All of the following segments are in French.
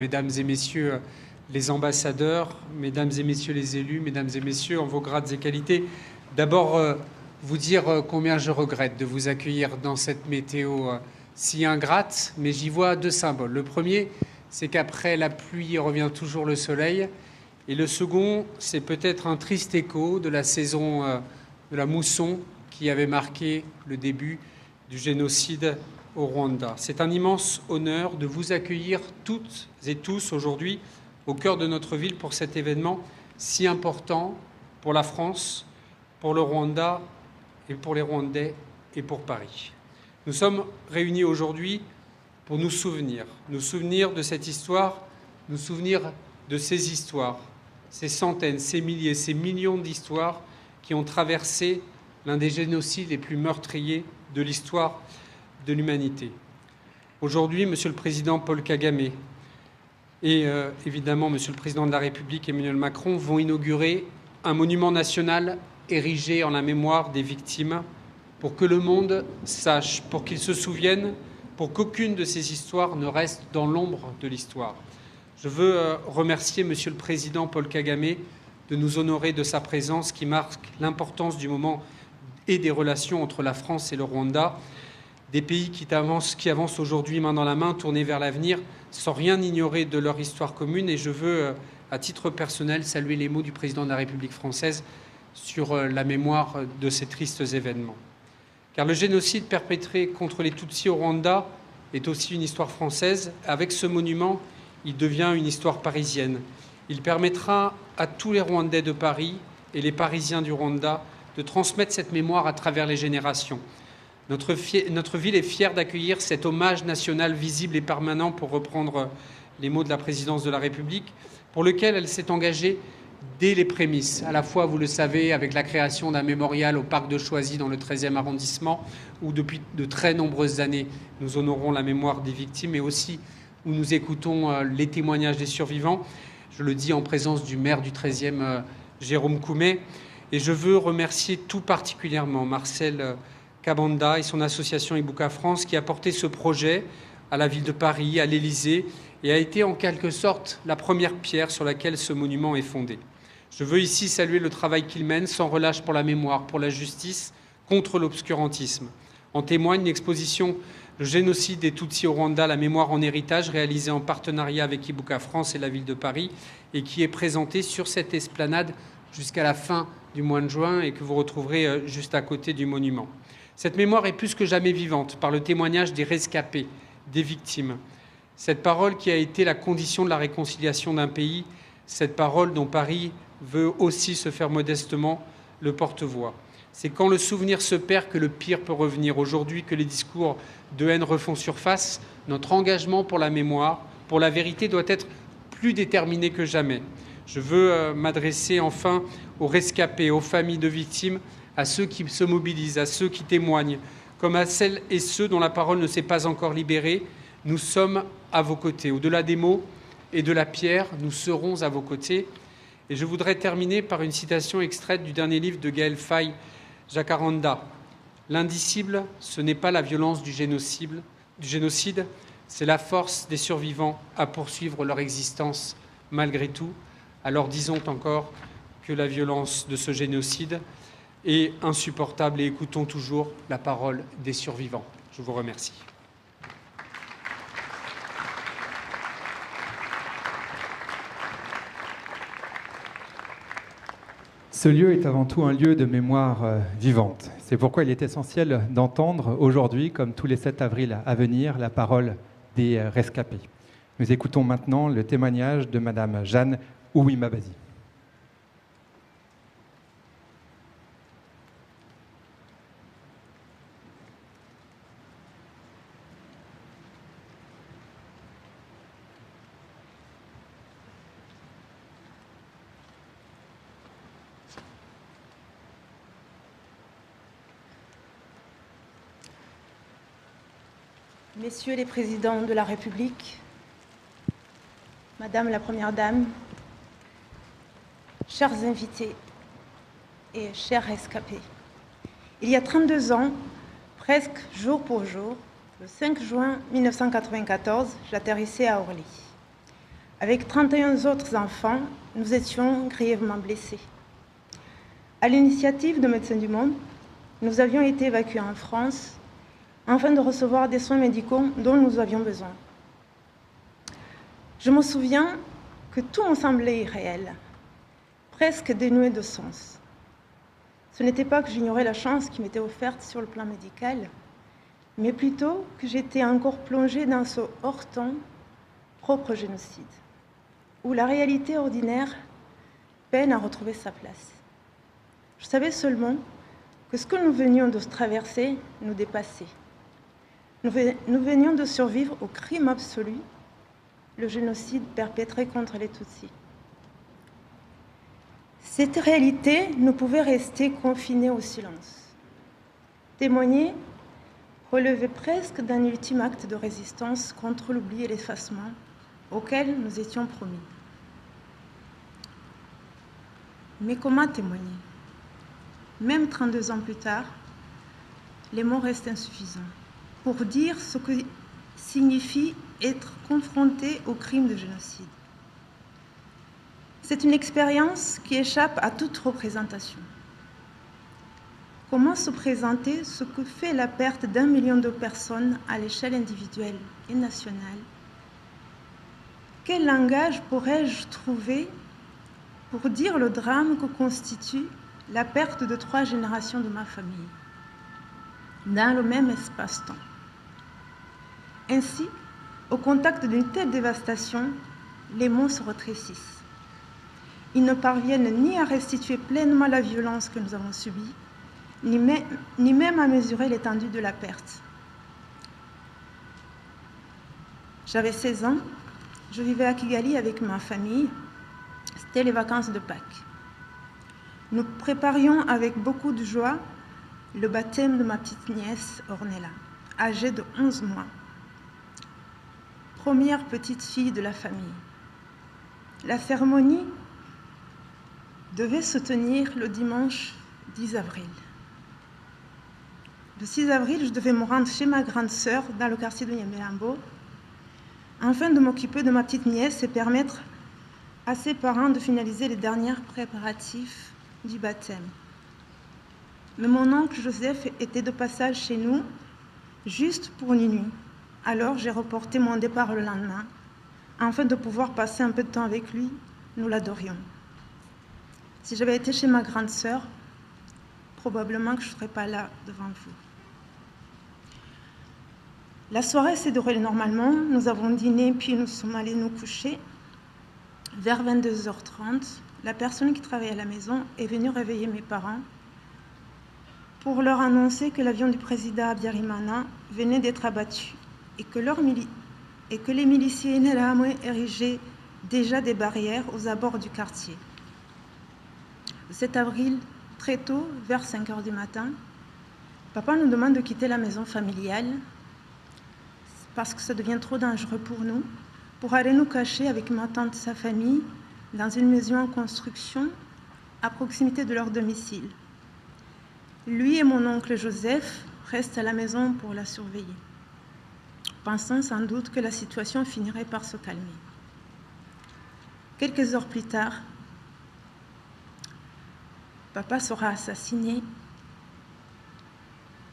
Mesdames et messieurs les ambassadeurs, mesdames et messieurs les élus, mesdames et messieurs en vos grades et qualités, d'abord vous dire combien je regrette de vous accueillir dans cette météo si ingrate, mais j'y vois deux symboles. Le premier, c'est qu'après la pluie revient toujours le soleil, et le second, c'est peut-être un triste écho de la saison de la mousson qui avait marqué le début du génocide au Rwanda. C'est un immense honneur de vous accueillir toutes et tous aujourd'hui au cœur de notre ville pour cet événement si important pour la France, pour le Rwanda et pour les Rwandais et pour Paris. Nous sommes réunis aujourd'hui pour nous souvenir de cette histoire, nous souvenir de ces histoires, ces centaines, ces milliers, ces millions d'histoires qui ont traversé l'un des génocides les plus meurtriers de l'histoire de l'humanité. Aujourd'hui, Monsieur le Président Paul Kagame et évidemment Monsieur le Président de la République Emmanuel Macron vont inaugurer un monument national érigé en la mémoire des victimes pour que le monde sache, pour qu'il se souvienne, pour qu'aucune de ces histoires ne reste dans l'ombre de l'histoire. Je veux remercier Monsieur le Président Paul Kagame de nous honorer de sa présence qui marque l'importance du moment et des relations entre la France et le Rwanda, des pays qui avancent aujourd'hui main dans la main, tournés vers l'avenir, sans rien ignorer de leur histoire commune. Et je veux, à titre personnel, saluer les mots du Président de la République française sur la mémoire de ces tristes événements. Car le génocide perpétré contre les Tutsis au Rwanda est aussi une histoire française. Avec ce monument, il devient une histoire parisienne. Il permettra à tous les Rwandais de Paris et les Parisiens du Rwanda de transmettre cette mémoire à travers les générations. Notre ville est fière d'accueillir cet hommage national visible et permanent, pour reprendre les mots de la présidence de la République, pour lequel elle s'est engagée dès les prémices. À la fois, vous le savez, avec la création d'un mémorial au parc de Choisy dans le 13e arrondissement, où depuis de très nombreuses années, nous honorons la mémoire des victimes, et aussi où nous écoutons les témoignages des survivants. Je le dis en présence du maire du 13e, Jérôme Koumé. Et je veux remercier tout particulièrement Marcel Kabanda et son association Ibuka France qui a porté ce projet à la ville de Paris, à l'Élysée, et a été en quelque sorte la première pierre sur laquelle ce monument est fondé. Je veux ici saluer le travail qu'il mène sans relâche pour la mémoire, pour la justice, contre l'obscurantisme. En témoigne l'exposition « Le génocide des Tutsis au Rwanda, la mémoire en héritage » réalisée en partenariat avec Ibuka France et la ville de Paris et qui est présentée sur cette esplanade jusqu'à la fin du mois de juin et que vous retrouverez juste à côté du monument. Cette mémoire est plus que jamais vivante par le témoignage des rescapés, des victimes. Cette parole qui a été la condition de la réconciliation d'un pays, cette parole dont Paris veut aussi se faire modestement le porte-voix. C'est quand le souvenir se perd que le pire peut revenir. Aujourd'hui que les discours de haine refont surface, notre engagement pour la mémoire, pour la vérité doit être plus déterminé que jamais. Je veux m'adresser enfin aux rescapés, aux familles de victimes, à ceux qui se mobilisent, à ceux qui témoignent, comme à celles et ceux dont la parole ne s'est pas encore libérée. Nous sommes à vos côtés. Au-delà des mots et de la pierre, nous serons à vos côtés. Et je voudrais terminer par une citation extraite du dernier livre de Gaël Faye, Jacaranda. L'indicible, ce n'est pas la violence du génocide, c'est la force des survivants à poursuivre leur existence malgré tout. Alors disons encore que la violence de ce génocide est insupportable et écoutons toujours la parole des survivants. Je vous remercie. Ce lieu est avant tout un lieu de mémoire vivante. C'est pourquoi il est essentiel d'entendre aujourd'hui, comme tous les 7 avril à venir, la parole des rescapés. Nous écoutons maintenant le témoignage de Madame Jeanne Ouimabazi. Messieurs les présidents de la République, Madame la Première Dame, chers invités et chers rescapés, il y a 32 ans, presque jour pour jour, le 5 juin 1994, j'atterrissais à Orly. Avec 31 autres enfants, nous étions grièvement blessés. À l'initiative de Médecins du Monde, nous avions été évacués en France afin de recevoir des soins médicaux dont nous avions besoin. Je me souviens que tout me semblait irréel, presque dénué de sens. Ce n'était pas que j'ignorais la chance qui m'était offerte sur le plan médical, mais plutôt que j'étais encore plongée dans ce hors-temps propre au génocide, où la réalité ordinaire peine à retrouver sa place. Je savais seulement que ce que nous venions de traverser nous dépassait. Nous venions de survivre au crime absolu, le génocide perpétré contre les Tutsis. Cette réalité ne pouvait rester confinée au silence. Témoigner relevait presque d'un ultime acte de résistance contre l'oubli et l'effacement auquel nous étions promis. Mais comment témoigner? Même 32 ans plus tard, les mots restent insuffisants pour dire ce que signifie être confronté au crime de génocide. C'est une expérience qui échappe à toute représentation. Comment se présenter ce que fait la perte d'1 million de personnes à l'échelle individuelle et nationale? Quel langage pourrais-je trouver pour dire le drame que constitue la perte de 3 générations de ma famille dans le même espace-temps? Ainsi, au contact d'une telle dévastation, les mots se rétrécissent. Ils ne parviennent ni à restituer pleinement la violence que nous avons subie, ni même à mesurer l'étendue de la perte. J'avais 16 ans, je vivais à Kigali avec ma famille, c'était les vacances de Pâques. Nous préparions avec beaucoup de joie le baptême de ma petite nièce Ornella, âgée de 11 mois. Première petite fille de la famille. La cérémonie devait se tenir le dimanche 10 avril. Le 6 avril, je devais me rendre chez ma grande sœur dans le quartier de Nyamirambo afin de m'occuper de ma petite nièce et permettre à ses parents de finaliser les derniers préparatifs du baptême. Mais mon oncle Joseph était de passage chez nous juste pour une nuit. Alors j'ai reporté mon départ le lendemain afin de pouvoir passer un peu de temps avec lui. Nous l'adorions. Si j'avais été chez ma grande sœur, probablement que je ne serais pas là devant vous. La soirée s'est déroulée normalement. Nous avons dîné, puis nous sommes allés nous coucher. Vers 22h30, la personne qui travaillait à la maison est venue réveiller mes parents pour leur annoncer que l'avion du président Habyarimana venait d'être abattu et que les miliciens Interahamwe érigeaient déjà des barrières aux abords du quartier. Le 7 avril, très tôt, vers 5h du matin, papa nous demande de quitter la maison familiale parce que ça devient trop dangereux pour nous, pour aller nous cacher avec ma tante et sa famille dans une maison en construction à proximité de leur domicile. Lui et mon oncle Joseph restent à la maison pour la surveiller, pensant sans doute que la situation finirait par se calmer. Quelques heures plus tard, papa sera assassiné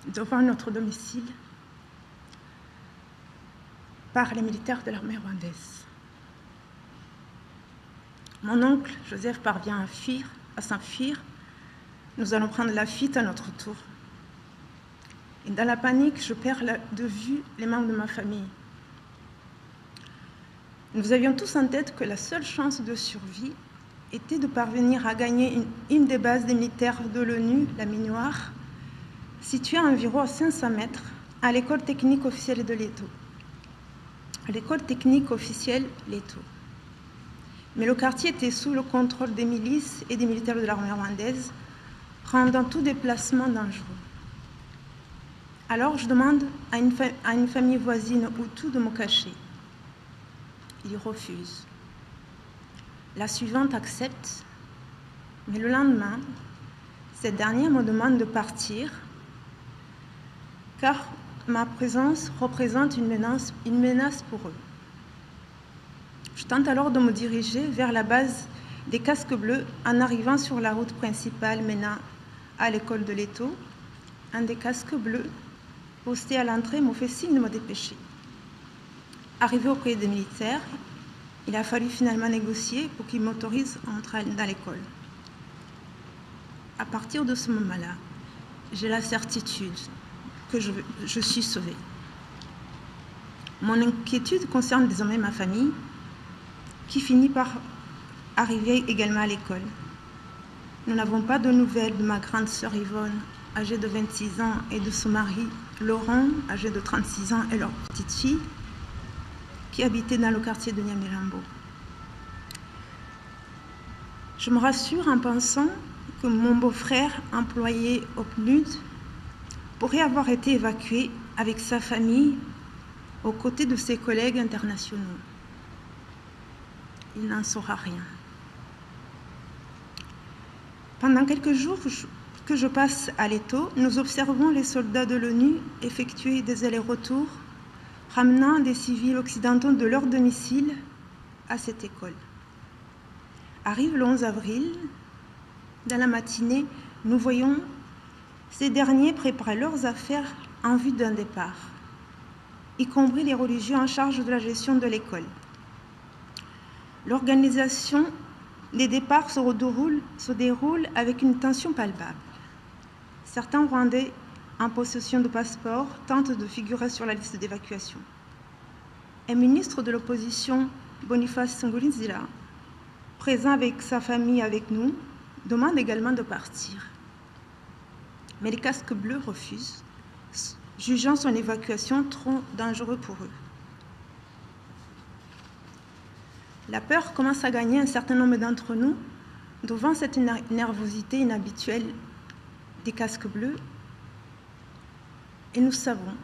devant notre domicile par les militaires de l'armée rwandaise. Mon oncle Joseph parvient à s'enfuir. Nous allons prendre la fuite à notre tour. Et dans la panique, je perds de vue les membres de ma famille. Nous avions tous en tête que la seule chance de survie était de parvenir à gagner une des bases des militaires de l'ONU, la Minoire, située à environ 500 mètres, à l'école technique officielle de Leto. L'école technique officielle Leto. Mais le quartier était sous le contrôle des milices et des militaires de l'armée rwandaise, rendant tout déplacement dangereux. Alors je demande à une famille voisine Hutu de me cacher. Il refuse. La suivante accepte, mais le lendemain, cette dernière me demande de partir car ma présence représente une menace pour eux. Je tente alors de me diriger vers la base des casques bleus en arrivant sur la route principale menant à l'école de l'Étau. Un des casques bleus posté à l'entrée me fait signe de me dépêcher. Arrivé auprès des militaires, il a fallu finalement négocier pour qu'ils m'autorisent à entrer dans l'école. À partir de ce moment-là, j'ai la certitude que je suis sauvée. Mon inquiétude concerne désormais ma famille, qui finit par arriver également à l'école. Nous n'avons pas de nouvelles de ma grande sœur Yvonne, âgée de 26 ans, et de son mari Laurent, âgé de 36 ans, et leur petite fille, qui habitait dans le quartier de Nyamirambo. Je me rassure en pensant que mon beau-frère, employé au PNUD, pourrait avoir été évacué avec sa famille aux côtés de ses collègues internationaux. Il n'en saura rien. Pendant quelques jours que je passe à l'Étau, nous observons les soldats de l'ONU effectuer des allers-retours, ramenant des civils occidentaux de leur domicile à cette école. Arrive le 11 avril, dans la matinée, nous voyons ces derniers préparer leurs affaires en vue d'un départ, y compris les religieux en charge de la gestion de l'école. L'organisation des départs se déroule avec une tension palpable. Certains Rwandais en possession de passeports tentent de figurer sur la liste d'évacuation. Un ministre de l'opposition, Boniface Ngulinzira, présent avec sa famille avec nous, demande également de partir. Mais les casques bleus refusent, jugeant son évacuation trop dangereuse pour eux. La peur commence à gagner un certain nombre d'entre nous devant cette nervosité inhabituelle des casques bleus. Et nous savons,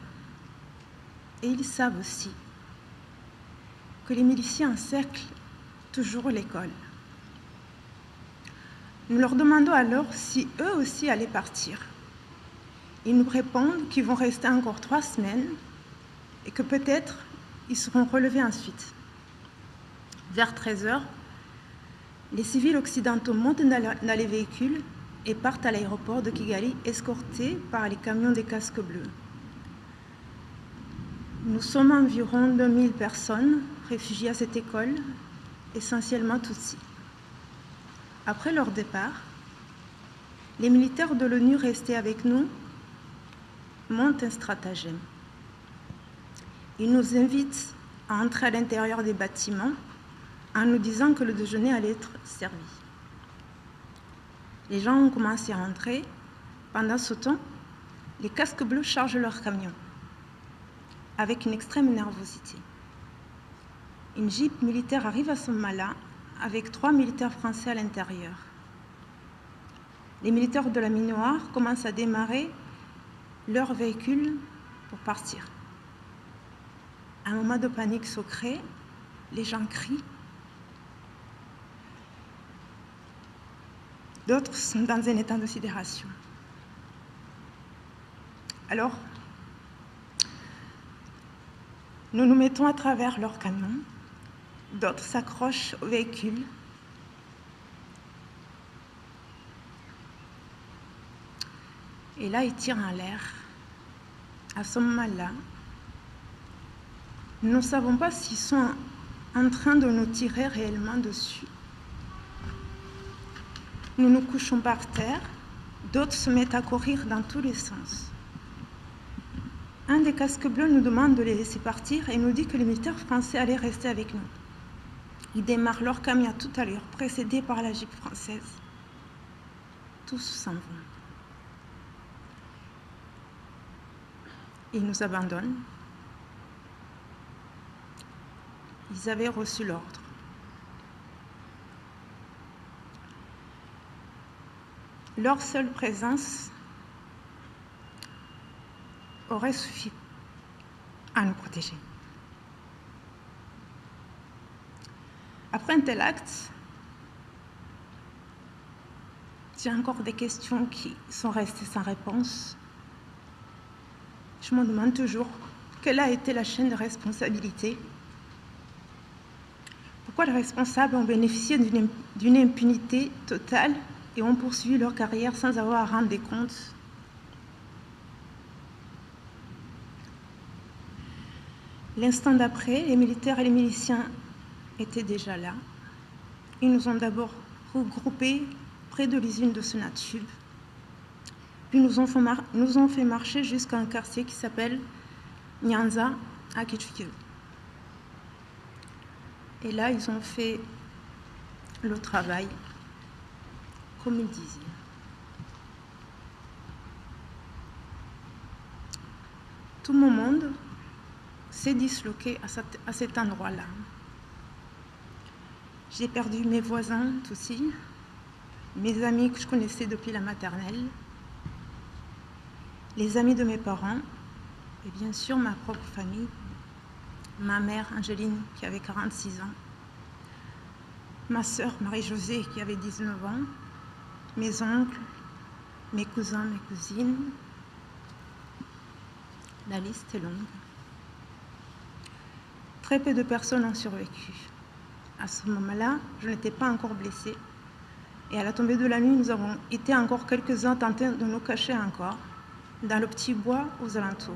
et ils savent aussi, que les miliciens encerclent toujours l'école. Nous leur demandons alors si eux aussi allaient partir. Ils nous répondent qu'ils vont rester encore 3 semaines et que peut-être ils seront relevés ensuite. Vers 13h, les civils occidentaux montent dans les véhicules et partent à l'aéroport de Kigali, escortés par les camions des casques bleus. Nous sommes environ 2000 personnes réfugiées à cette école, essentiellement Tutsis. Après leur départ, les militaires de l'ONU restés avec nous montent un stratagème. Ils nous invitent à entrer à l'intérieur des bâtiments en nous disant que le déjeuner allait être servi. Les gens ont commencé à entrer. Pendant ce temps, les casques bleus chargent leurs camions avec une extrême nervosité. Une jeep militaire arrive à ce moment-là avec 3 militaires français à l'intérieur. Les militaires de la Minoire commencent à démarrer leur véhicule pour partir. Un moment de panique se crée, les gens crient. D'autres sont dans un état de sidération. Alors, nous nous mettons à travers leurs camions, d'autres s'accrochent au véhicule. Et là, ils tirent en l'air. À ce moment-là, nous ne savons pas s'ils sont en train de nous tirer réellement dessus. Nous nous couchons par terre, d'autres se mettent à courir dans tous les sens. Un des casques bleus nous demande de les laisser partir et nous dit que les militaires français allaient rester avec nous. Ils démarrent leur camion tout à l'heure, précédés par la jeep française. Tous s'en vont. Ils nous abandonnent. Ils avaient reçu l'ordre. Leur seule présence aurait suffi à nous protéger. Après un tel acte, j'ai encore des questions qui sont restées sans réponse. Je me demande toujours quelle a été la chaîne de responsabilité pourquoi les responsables ont bénéficié d'une impunité totale et ont poursuivi leur carrière sans avoir à rendre des comptes. L'instant d'après, les militaires et les miliciens étaient déjà là. Ils nous ont d'abord regroupés près de l'usine de Sonatube, puis nous ont fait marcher jusqu'à un quartier qui s'appelle Nyanza à Kitchukiro. Et là, ils ont fait le travail, comme ils disaient. Tout mon monde s'est disloqué à cet endroit-là. J'ai perdu mes voisins aussi, mes amis que je connaissais depuis la maternelle, les amis de mes parents et bien sûr ma propre famille, ma mère Angéline qui avait 46 ans, ma sœur Marie-Josée qui avait 19 ans, mes oncles, mes cousins, mes cousines. La liste est longue. Très peu de personnes ont survécu. À ce moment-là, je n'étais pas encore blessée. Et à la tombée de la nuit, nous avons été encore quelques-uns tentés de nous cacher encore dans le petit bois aux alentours.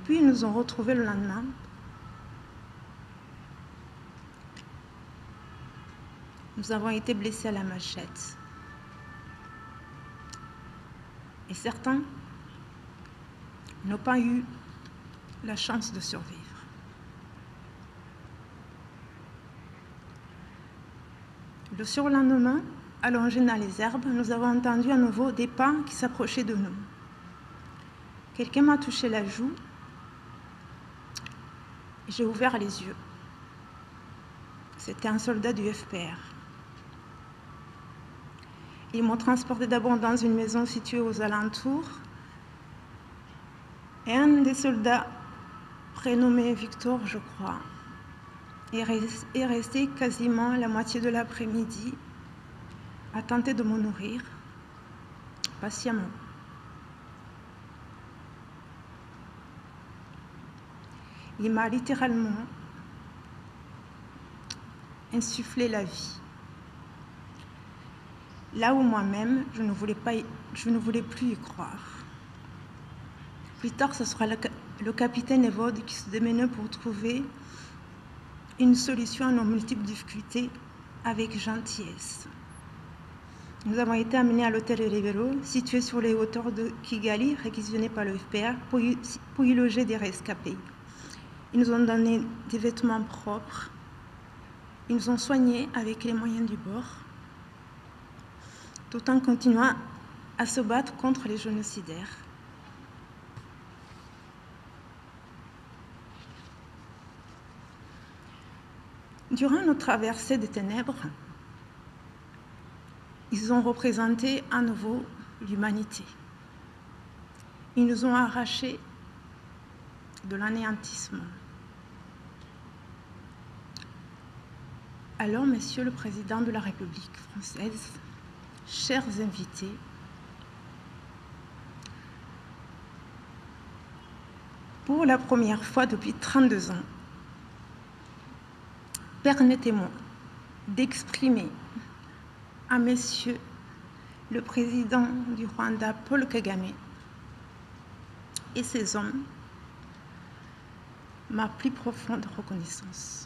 Puis ils nous ont retrouvés le lendemain. Nous avons été blessés à la machette. Et certains n'ont pas eu la chance de survivre. Le surlendemain, allongés dans les herbes, nous avons entendu à nouveau des pas qui s'approchaient de nous. Quelqu'un m'a touché la joue. J'ai ouvert les yeux. C'était un soldat du FPR. Ils m'ont transporté d'abord dans une maison située aux alentours. Et un des soldats, prénommé Victor, je crois, est resté quasiment la moitié de l'après-midi à tenter de me nourrir patiemment. Il m'a littéralement insufflé la vie. Là où moi-même, je ne voulais plus y croire. Plus tard, ce sera le capitaine Evode qui se démenait pour trouver une solution à nos multiples difficultés avec gentillesse. Nous avons été amenés à l'hôtel Rivero, situé sur les hauteurs de Kigali, réquisitionné par le FPR, pour y loger des rescapés. Ils nous ont donné des vêtements propres. Ils nous ont soignés avec les moyens du bord, tout en continuant à se battre contre les génocidaires. Durant notre traversée des ténèbres, ils ont représenté à nouveau l'humanité. Ils nous ont arrachés de l'anéantissement. Alors, Monsieur le Président de la République française, chers invités, pour la première fois depuis 32 ans, permettez-moi d'exprimer à Monsieur le Président du Rwanda, Paul Kagame, et ses hommes, ma plus profonde reconnaissance.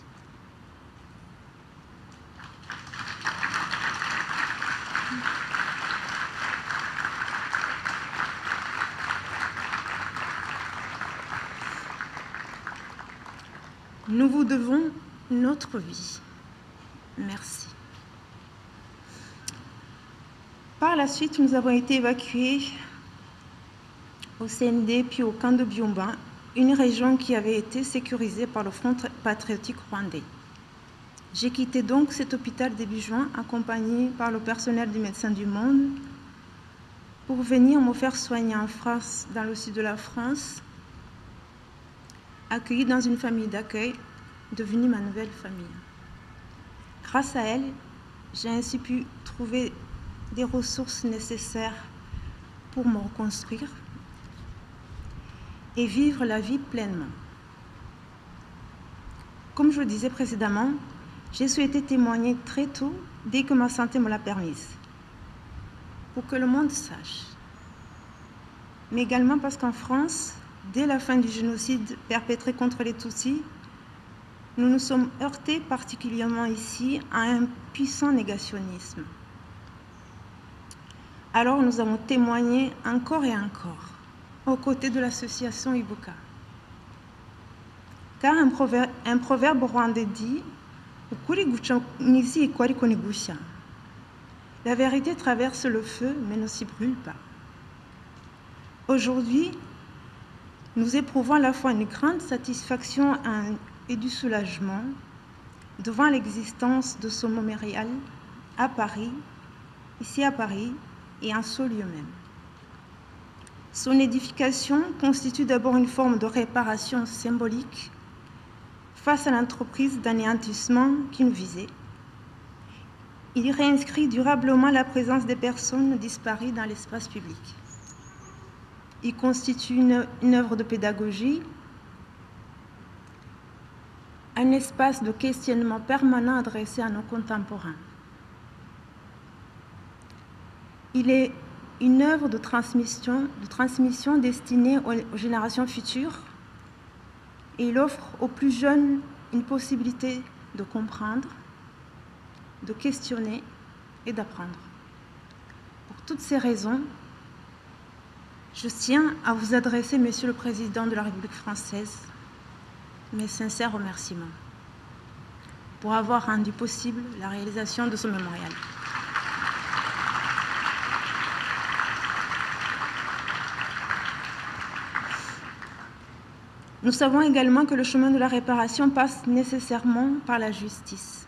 Nous vous devons notre vie. Merci. Par la suite, nous avons été évacués au CND puis au camp de Byumba, une région qui avait été sécurisée par le Front patriotique rwandais. J'ai quitté donc cet hôpital début juin, accompagné par le personnel du Médecins du Monde, pour venir me faire soigner en France, dans le sud de la France, accueillie dans une famille d'accueil, devenue ma nouvelle famille. Grâce à elle, j'ai ainsi pu trouver des ressources nécessaires pour me reconstruire et vivre la vie pleinement. Comme je le disais précédemment, j'ai souhaité témoigner très tôt, dès que ma santé me l'a permise, pour que le monde sache. Mais également parce qu'en France, dès la fin du génocide perpétré contre les Tutsis, nous nous sommes heurtés particulièrement ici à un puissant négationnisme. Alors nous avons témoigné encore et encore aux côtés de l'association Ibuka. Car un proverbe rwandais dit « Ukuri guca mw'isi iko ariko ntigushya ». La vérité traverse le feu mais ne s'y brûle pas. Aujourd'hui, nous éprouvons à la fois une grande satisfaction et du soulagement devant l'existence de ce mémorial à Paris, ici à Paris, et en ce lieu même. Son édification constitue d'abord une forme de réparation symbolique face à l'entreprise d'anéantissement qui nous visait. Il réinscrit durablement la présence des personnes disparues dans l'espace public. Il constitue une œuvre de pédagogie, un espace de questionnement permanent adressé à nos contemporains. Il est une œuvre de transmission destinée aux générations futures et il offre aux plus jeunes une possibilité de comprendre, de questionner et d'apprendre. Pour toutes ces raisons, je tiens à vous adresser, Monsieur le Président de la République française, mes sincères remerciements pour avoir rendu possible la réalisation de ce mémorial. Nous savons également que le chemin de la réparation passe nécessairement par la justice.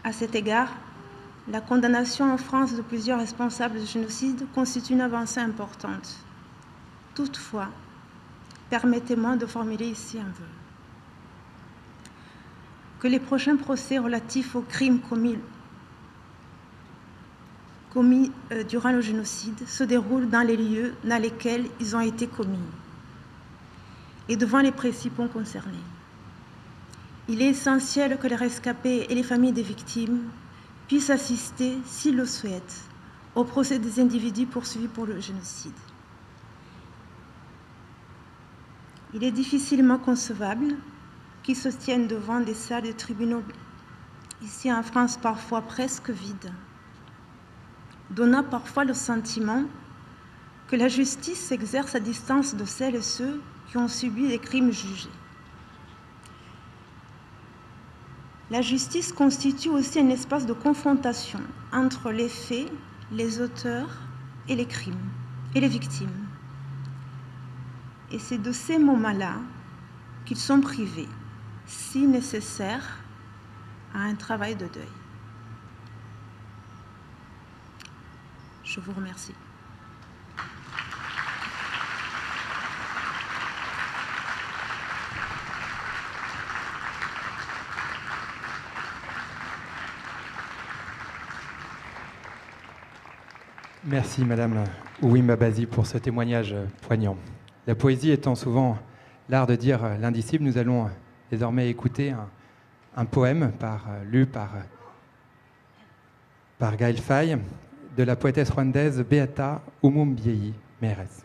À cet égard, la condamnation en France de plusieurs responsables de génocide constitue une avancée importante. Toutefois, permettez-moi de formuler ici un vœu. Que les prochains procès relatifs aux crimes commis durant le génocide se déroulent dans les lieux dans lesquels ils ont été commis et devant les principaux concernés. Il est essentiel que les rescapés et les familles des victimes puissent assister, s'ils le souhaitent, au procès des individus poursuivis pour le génocide. Il est difficilement concevable qu'ils se tiennent devant des salles de tribunaux, ici en France parfois presque vides, donnant parfois le sentiment que la justice s'exerce à distance de celles et ceux qui ont subi des crimes jugés. La justice constitue aussi un espace de confrontation entre les faits, les auteurs et les crimes, et les victimes. Et c'est de ces moments-là qu'ils sont privés, si nécessaire, à un travail de deuil. Je vous remercie. Merci Madame Ouima Bazi pour ce témoignage poignant. La poésie étant souvent l'art de dire l'indicible, nous allons désormais écouter un poème lu par Gaël Faye de la poétesse rwandaise Beata Umumbyeyi Mérès.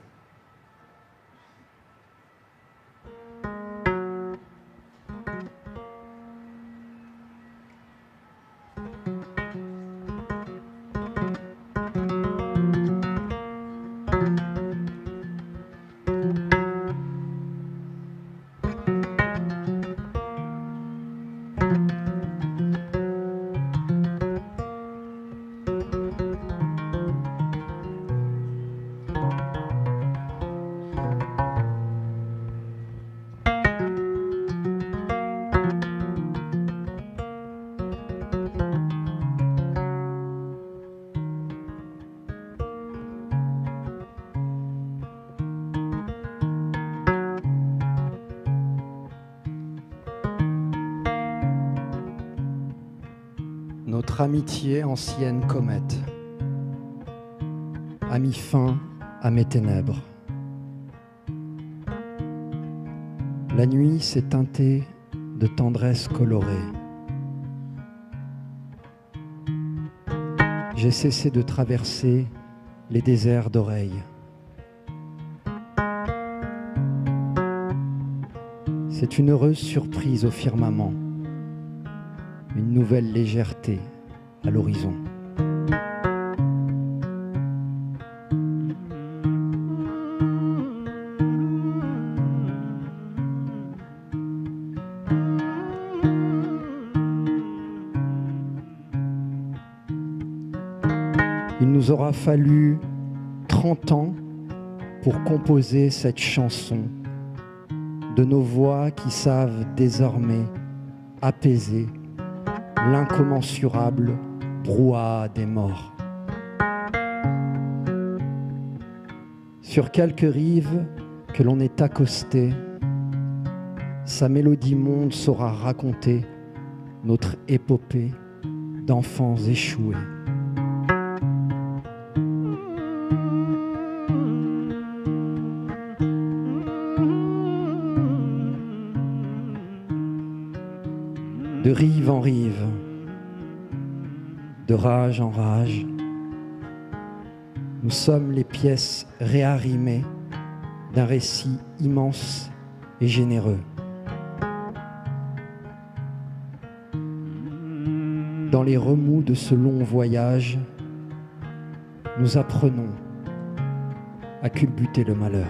Notre amitié ancienne comète a mis fin à mes ténèbres. La nuit s'est teintée de tendresse colorée. j'ai cessé de traverser les déserts d'oreilles. C'est une heureuse surprise au firmament, une nouvelle légèreté à l'horizon. Il nous aura fallu 30 ans pour composer cette chanson de nos voix qui savent désormais apaiser l'incommensurable brouhaha des morts. Sur quelques rives que l'on est accosté, sa mélodie monde saura raconter notre épopée d'enfants échoués. De rive en rive, de rage en rage, nous sommes les pièces réarrimées d'un récit immense et généreux. Dans les remous de ce long voyage, nous apprenons à culbuter le malheur.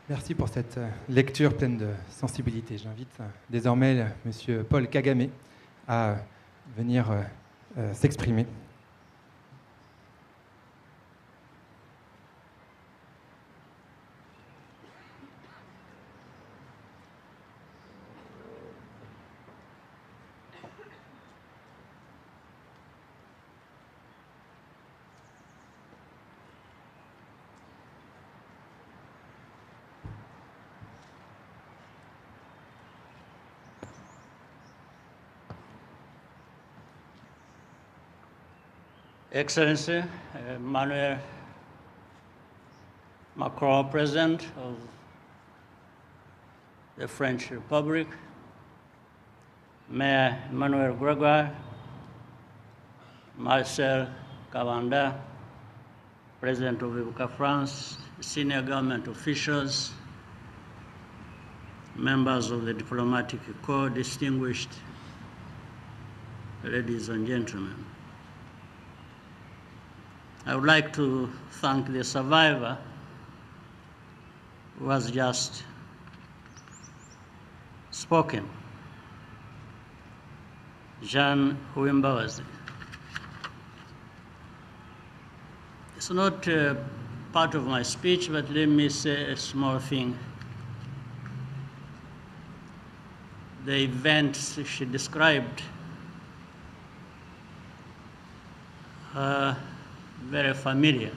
Merci pour cette lecture pleine de sensibilité. J'invite désormais M. Paul Kagame à venir s'exprimer. Excellency, Emmanuel Macron, President of the French Republic, Mayor Emmanuel Gregoire, Marcel Cavanda, President of Ibuka France, senior government officials, members of the diplomatic corps, distinguished ladies and gentlemen. I would like to thank the survivor who has just spoken, Jean Uwimbawazi. It's not part of my speech, but let me say a small thing. The events she described are very familiar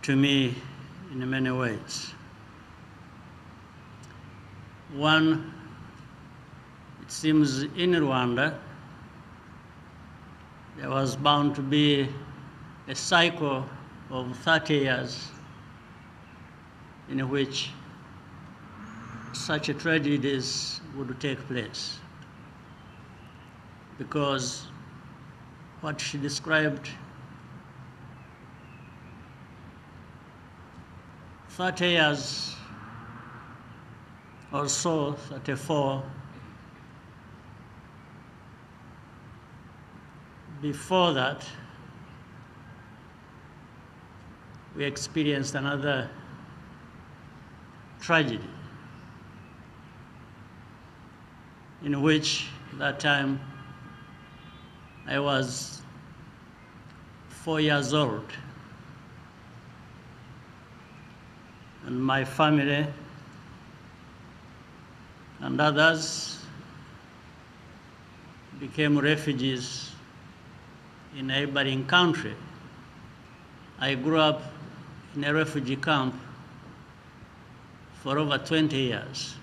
to me in many ways. One, it seems in Rwanda, there was bound to be a cycle of 30 years in which such tragedies would take place, because what she described 30 years or so, 34, before that, we experienced another tragedy in which that time I was 4 years old, and my family and others became refugees in a neighboring country. I grew up in a refugee camp for over 20 years.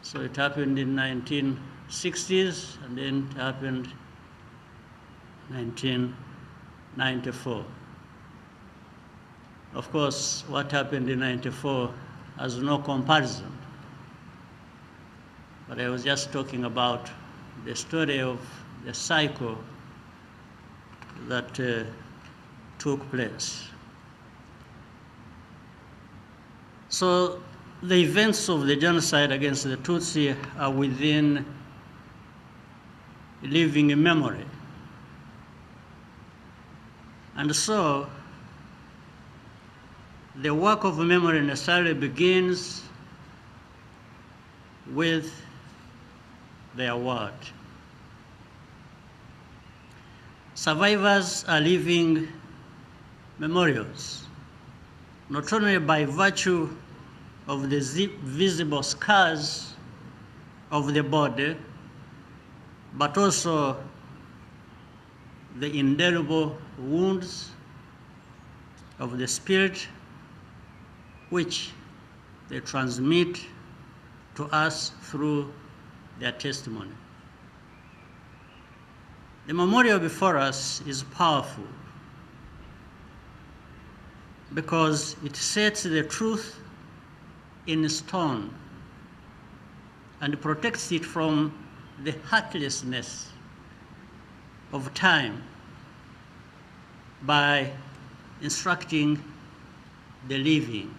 So it happened in 1960s, and then it happened 1994. Of course, what happened in 94 has no comparison. But I was just talking about the story of the cycle that took place. So the events of the genocide against the Tutsi are within living memory. And so the work of memory necessarily begins with their word. Survivors are living memorials, not only by virtue of the visible scars of the body, but also the indelible wounds of the spirit, which they transmit to us through their testimony. The memorial before us is powerful because it sets the truth in stone and protects it from the heartlessness of time by instructing the living.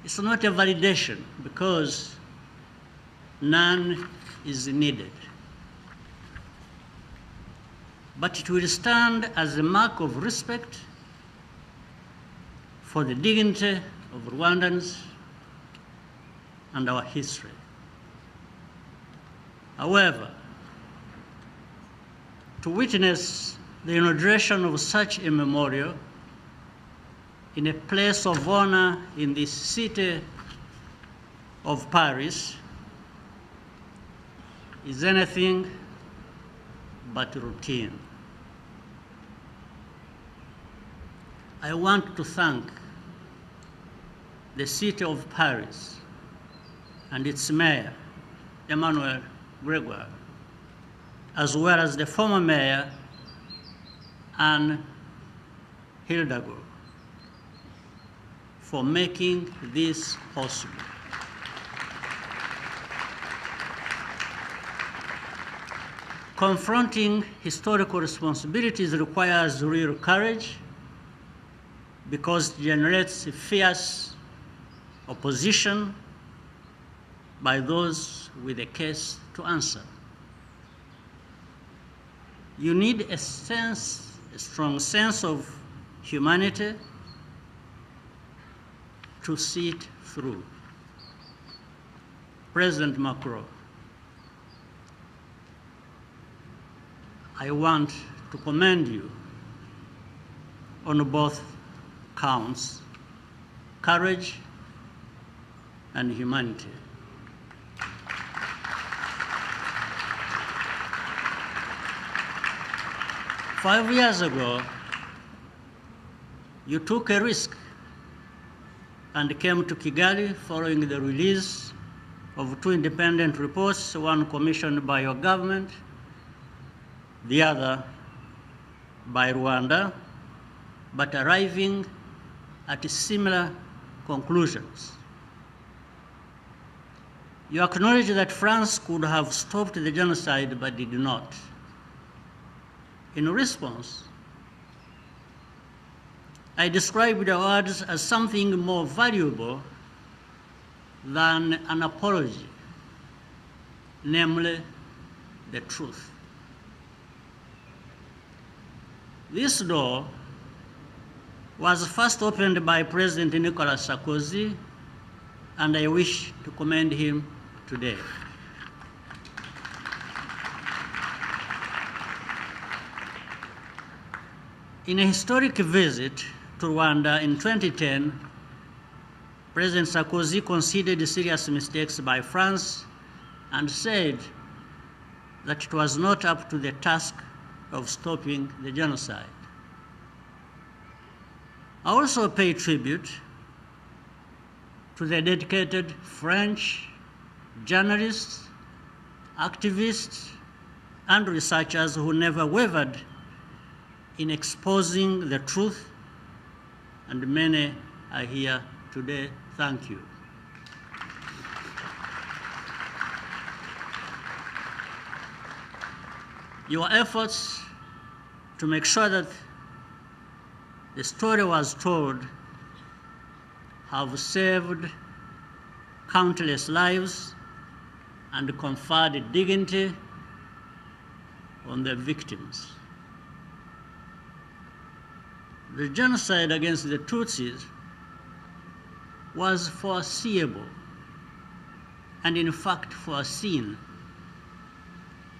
It's not a validation because none is needed. But it will stand as a mark of respect for the dignity of Rwandans and our history. However, to witness the inauguration of such a memorial in a place of honor in the city of Paris is anything but routine. I want to thank the city of Paris and its mayor, Emmanuel Gregoire, as well as the former mayor, Anne Hidalgo, for making this possible. Confronting historical responsibilities requires real courage because it generates fierce opposition by those with a case to answer. You need a strong sense of humanity to see it through. President Macron, I want to commend you on both counts, courage and humanity. Five years ago, you took a risk and came to Kigali following the release of two independent reports, one commissioned by your government, the other by Rwanda, but arriving at similar conclusions. You acknowledge that France could have stopped the genocide but did not. In response, I described the words as something more valuable than an apology, namely the truth. This door was first opened by President Nicolas Sarkozy, and I wish to commend him today. In a historic visit to Rwanda in 2010, President Sarkozy conceded serious mistakes by France and said that it was not up to the task of stopping the genocide. I also pay tribute to the dedicated French journalists, activists, and researchers who never wavered in exposing the truth, and many are here today. Thank you. Your efforts to make sure that the story was told have saved countless lives and conferred dignity on the victims. The genocide against the Tutsis was foreseeable and in fact foreseen,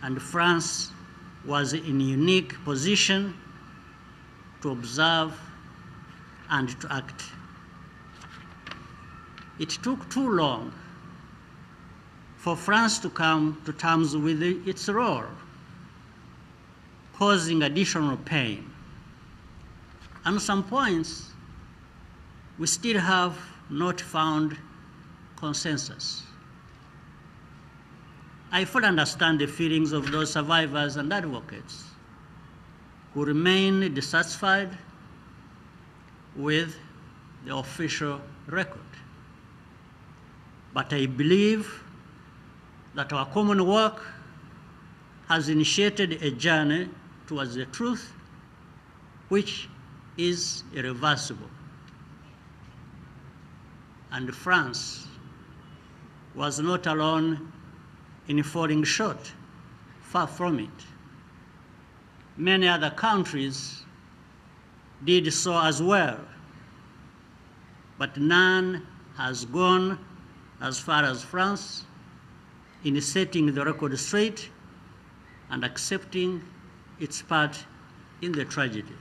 and France was in a unique position to observe and to act. It took too long for France to come to terms with its role, causing additional pain. On some points, we still have not found consensus. I fully understand the feelings of those survivors and advocates who remain dissatisfied with the official record. But I believe that our common work has initiated a journey towards the truth, which is irreversible. And France was not alone in falling short, far from it. Many other countries did so as well, but none has gone as far as France in setting the record straight and accepting its part in the tragedy.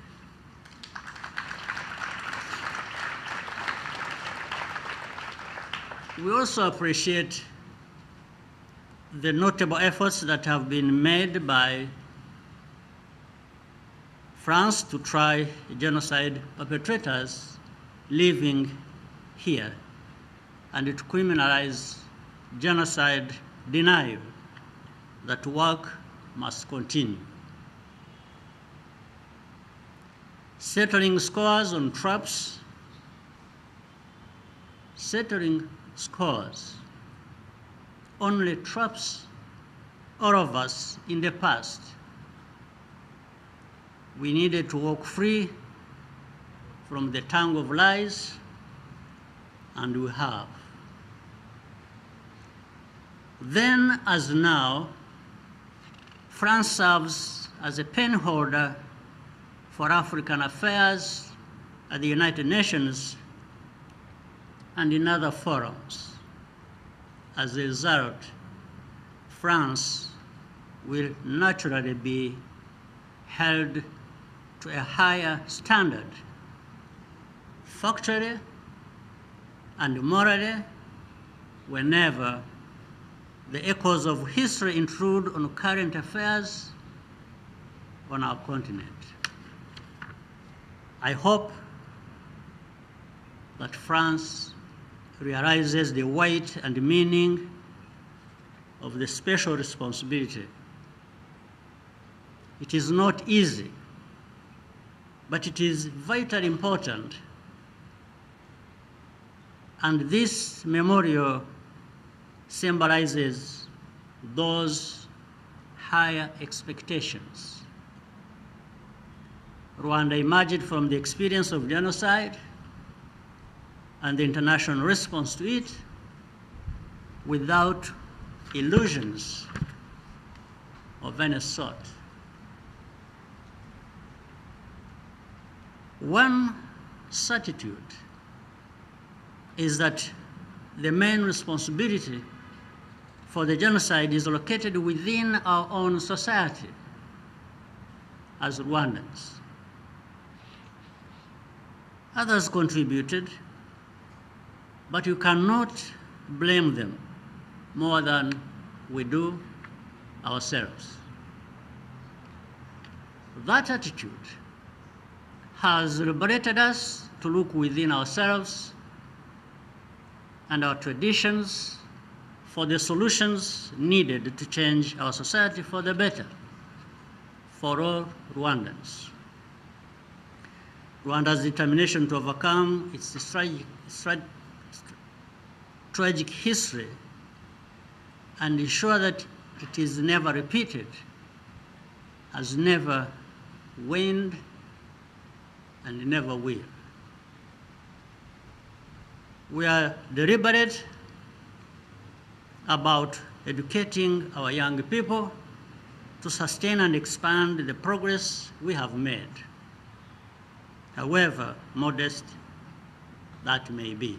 We also appreciate the notable efforts that have been made by France to try genocide perpetrators living here and to criminalize genocide denial. That work must continue. Settling scores on traps, settling scores only traps all of us in the past. We needed to walk free from the tongue of lies, and we have. Then, as now, France serves as a pen holder for African affairs at the United Nations and in other forums. As a result, France will naturally be held to a higher standard, factually and morally, whenever the echoes of history intrude on current affairs on our continent. I hope that France realizes the weight and meaning of the special responsibility. It is not easy, but it is vitally important. And this memorial symbolizes those higher expectations. Rwanda emerged from the experience of genocide and the international response to it without illusions of any sort. One certitude is that the main responsibility for the genocide is located within our own society as Rwandans. Others contributed, but you cannot blame them more than we do ourselves. That attitude has liberated us to look within ourselves and our traditions for the solutions needed to change our society for the better, for all Rwandans. Rwanda's determination to overcome its tragic history and ensure that it is never repeated has never waned and never will. We are deliberate about educating our young people to sustain and expand the progress we have made, however modest that may be.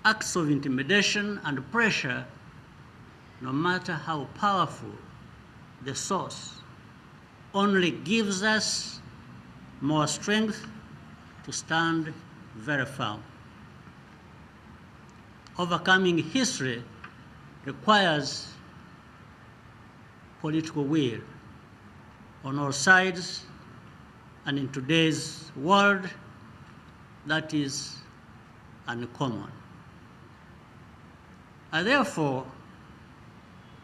Acts of intimidation and pressure, no matter how powerful the source, only gives us more strength to stand very firm. Overcoming history requires political will on all sides, and in today's world, that is uncommon. I therefore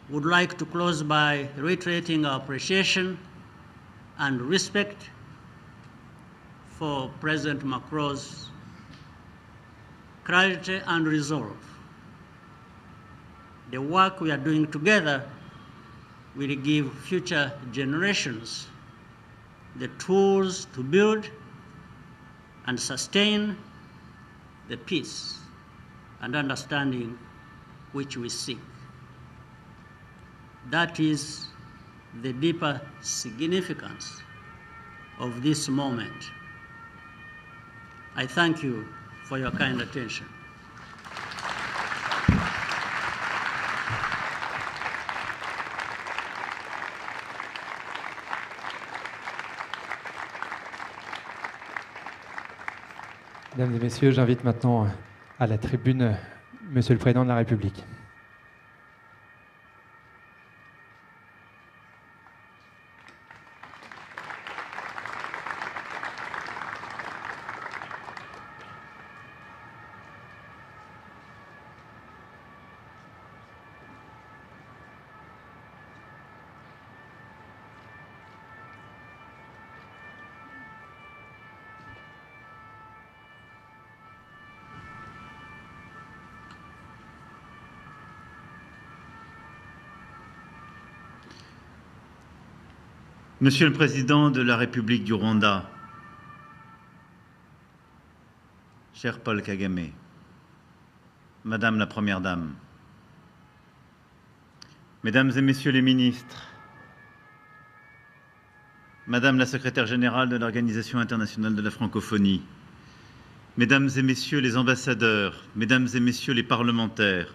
would like to close by reiterating our appreciation and respect for President Macron's clarity and resolve. The work we are doing together will give future generations the tools to build and sustain the peace and understanding which we seek. That is the deeper significance of this moment. I thank you for your kind attention. Mesdames et messieurs, j'invite maintenant à la tribune Monsieur le Président de la République. Monsieur le Président de la République du Rwanda, cher Paul Kagame, Madame la Première Dame, Mesdames et Messieurs les ministres, Madame la Secrétaire générale de l'Organisation internationale de la francophonie, Mesdames et Messieurs les ambassadeurs, Mesdames et Messieurs les parlementaires,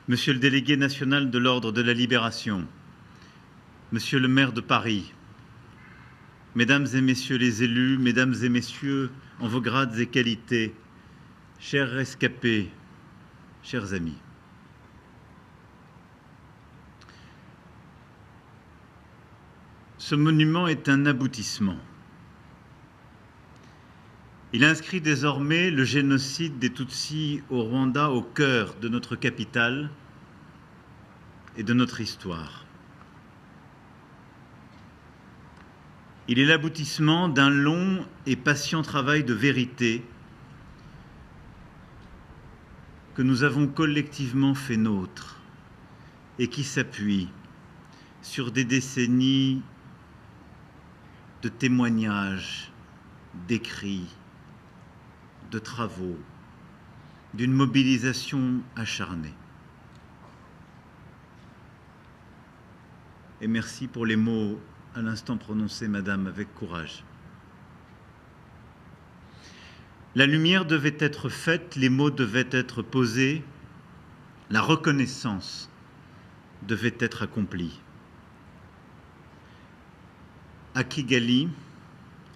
Monsieur le délégué national de l'Ordre de la Libération, Monsieur le maire de Paris, Mesdames et Messieurs les élus, Mesdames et Messieurs en vos grades et qualités, chers rescapés, chers amis. Ce monument est un aboutissement. Il inscrit désormais le génocide des Tutsis au Rwanda au cœur de notre capitale et de notre histoire. Il est l'aboutissement d'un long et patient travail de vérité que nous avons collectivement fait nôtre et qui s'appuie sur des décennies de témoignages, d'écrits, de travaux, d'une mobilisation acharnée. Et merci pour les mots à l'instant prononcés, Madame, avec courage. La lumière devait être faite, les mots devaient être posés, la reconnaissance devait être accomplie. À Kigali,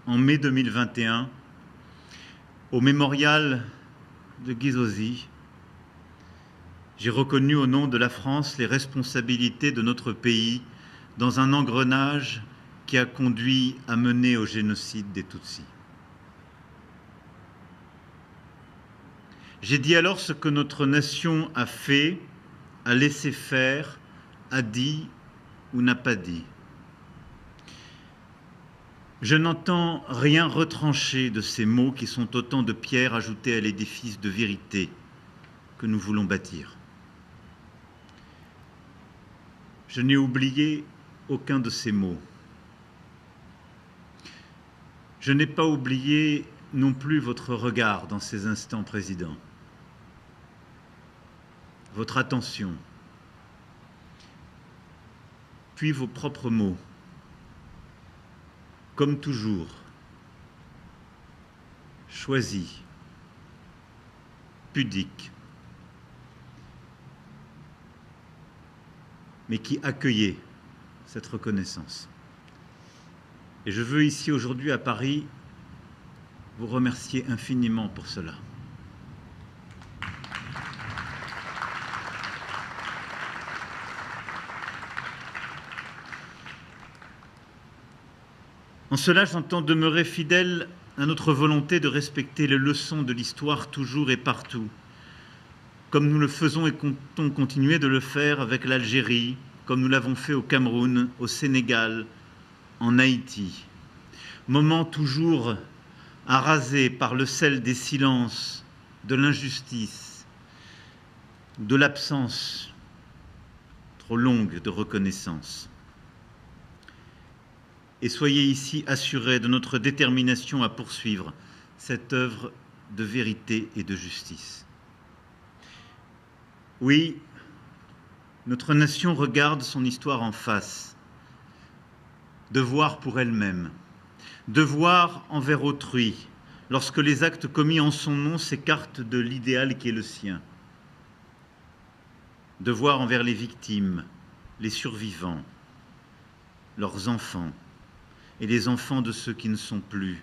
en mai 2021, au mémorial de Gizozi, j'ai reconnu au nom de la France les responsabilités de notre pays dans un engrenage qui a conduit à mener au génocide des Tutsis. J'ai dit alors ce que notre nation a fait, a laissé faire, a dit ou n'a pas dit. Je n'entends rien retrancher de ces mots qui sont autant de pierres ajoutées à l'édifice de vérité que nous voulons bâtir. Je n'ai oublié aucun de ces mots. Je n'ai pas oublié non plus votre regard dans ces instants, Président. Votre attention, puis vos propres mots. Comme toujours, choisis, pudiques, mais qui accueillait cette reconnaissance. Et je veux ici aujourd'hui à Paris vous remercier infiniment pour cela. En cela, j'entends demeurer fidèle à notre volonté de respecter les leçons de l'histoire toujours et partout, comme nous le faisons et comptons continuer de le faire avec l'Algérie, comme nous l'avons fait au Cameroun, au Sénégal, en Haïti. Moment toujours arasé par le sel des silences, de l'injustice, de l'absence trop longue de reconnaissance. Et soyez ici assurés de notre détermination à poursuivre cette œuvre de vérité et de justice. Oui, notre nation regarde son histoire en face, devoir pour elle-même, devoir envers autrui, lorsque les actes commis en son nom s'écartent de l'idéal qui est le sien, devoir envers les victimes, les survivants, leurs enfants, et les enfants de ceux qui ne sont plus,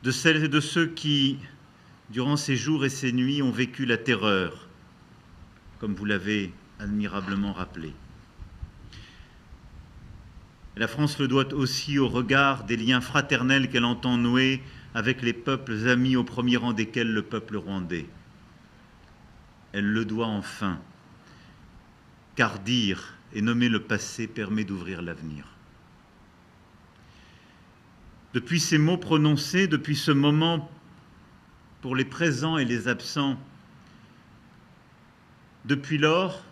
de celles et de ceux qui, durant ces jours et ces nuits, ont vécu la terreur, comme vous l'avez admirablement rappelé. La France le doit aussi au regard des liens fraternels qu'elle entend nouer avec les peuples amis, au premier rang desquels le peuple rwandais. Elle le doit enfin, car dire et nommer le passé permet d'ouvrir l'avenir. Depuis ces mots prononcés, depuis ce moment, pour les présents et les absents, depuis lors,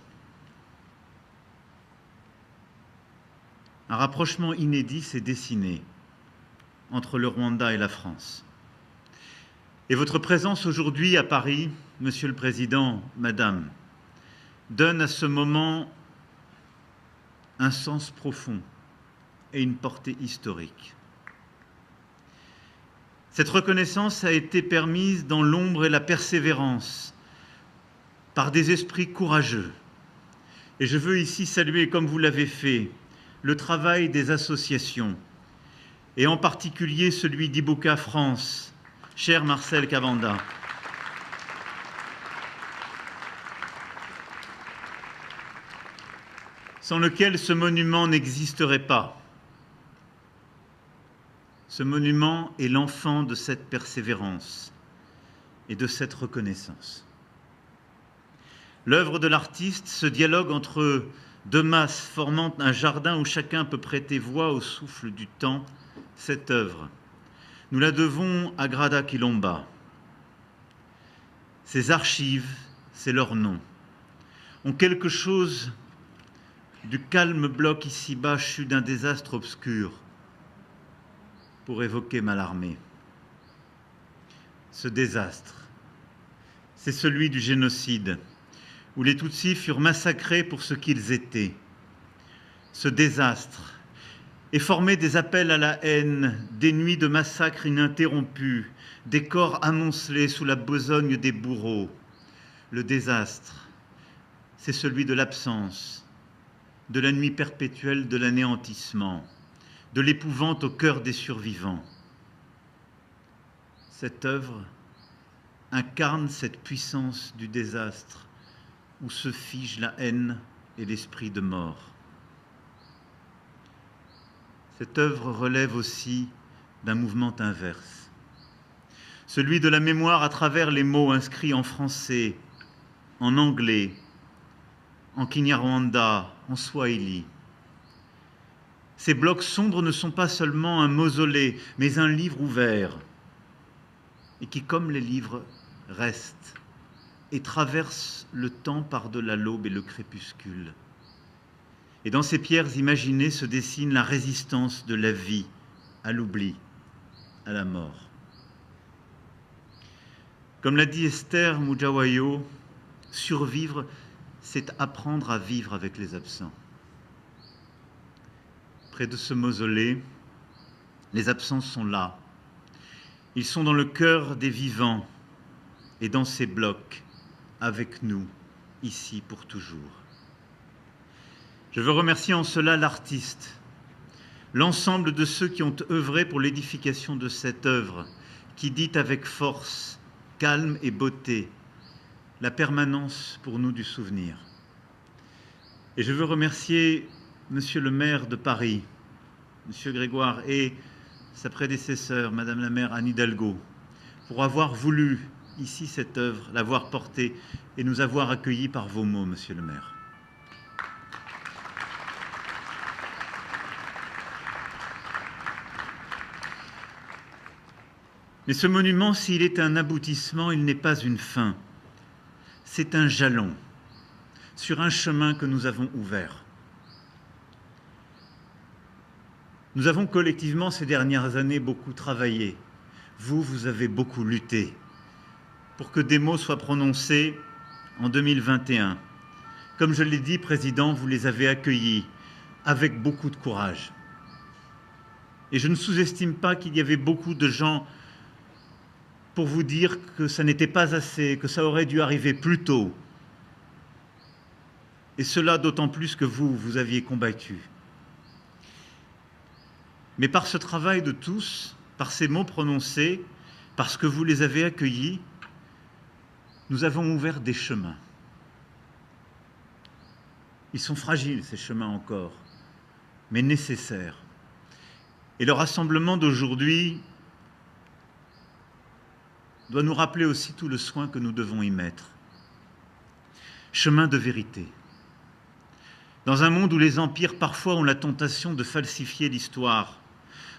un rapprochement inédit s'est dessiné entre le Rwanda et la France. Et votre présence aujourd'hui à Paris, Monsieur le Président, Madame, donne à ce moment un sens profond et une portée historique. Cette reconnaissance a été permise dans l'ombre et la persévérance, par des esprits courageux. Et je veux ici saluer, comme vous l'avez fait, le travail des associations, et en particulier celui d'Ibuka France, cher Marcel Cavanda. Sans lequel ce monument n'existerait pas. Ce monument est l'enfant de cette persévérance et de cette reconnaissance. L'œuvre de l'artiste, ce dialogue entre deux masses formant un jardin où chacun peut prêter voix au souffle du temps, cette œuvre, nous la devons à Grada Kilomba. Ces archives, c'est leur nom, ont quelque chose du calme bloc ici-bas chu d'un désastre obscur, pour évoquer Mallarmé. Ce désastre, c'est celui du génocide, où les Tutsis furent massacrés pour ce qu'ils étaient. Ce désastre et former des appels à la haine, des nuits de massacres ininterrompus, des corps amoncelés sous la besogne des bourreaux. Le désastre, c'est celui de l'absence, de la nuit perpétuelle de l'anéantissement, de l'épouvante au cœur des survivants. Cette œuvre incarne cette puissance du désastre où se fige la haine et l'esprit de mort. Cette œuvre relève aussi d'un mouvement inverse, celui de la mémoire à travers les mots inscrits en français, en anglais, en kinyarwanda, en swahili. Ces blocs sombres ne sont pas seulement un mausolée, mais un livre ouvert, et qui, comme les livres, reste et traverse le temps par-delà l'aube et le crépuscule. Et dans ces pierres imaginées se dessine la résistance de la vie à l'oubli, à la mort. Comme l'a dit Esther Mujawayo, survivre, c'est apprendre à vivre avec les absents. Près de ce mausolée, les absents sont là. Ils sont dans le cœur des vivants et dans ces blocs, avec nous, ici pour toujours. Je veux remercier en cela l'artiste, l'ensemble de ceux qui ont œuvré pour l'édification de cette œuvre, qui dit avec force, calme et beauté, la permanence pour nous du souvenir. Et je veux remercier Monsieur le maire de Paris, Monsieur Grégoire, et sa prédécesseur, Madame la maire Anne Hidalgo, pour avoir voulu ici cette œuvre, l'avoir portée et nous avoir accueillis par vos mots, Monsieur le maire. Mais ce monument, s'il est un aboutissement, il n'est pas une fin. C'est un jalon sur un chemin que nous avons ouvert. Nous avons collectivement, ces dernières années, beaucoup travaillé. Vous avez beaucoup lutté pour que des mots soient prononcés en 2021. Comme je l'ai dit, Président, vous les avez accueillis avec beaucoup de courage. Et je ne sous-estime pas qu'il y avait beaucoup de gens pour vous dire que ça n'était pas assez, que ça aurait dû arriver plus tôt. Et cela d'autant plus que vous aviez combattu. Mais par ce travail de tous, par ces mots prononcés, parce que vous les avez accueillis, nous avons ouvert des chemins. Ils sont fragiles, ces chemins encore, mais nécessaires. Et le rassemblement d'aujourd'hui doit nous rappeler aussi tout le soin que nous devons y mettre. Chemin de vérité. Dans un monde où les empires parfois ont la tentation de falsifier l'histoire,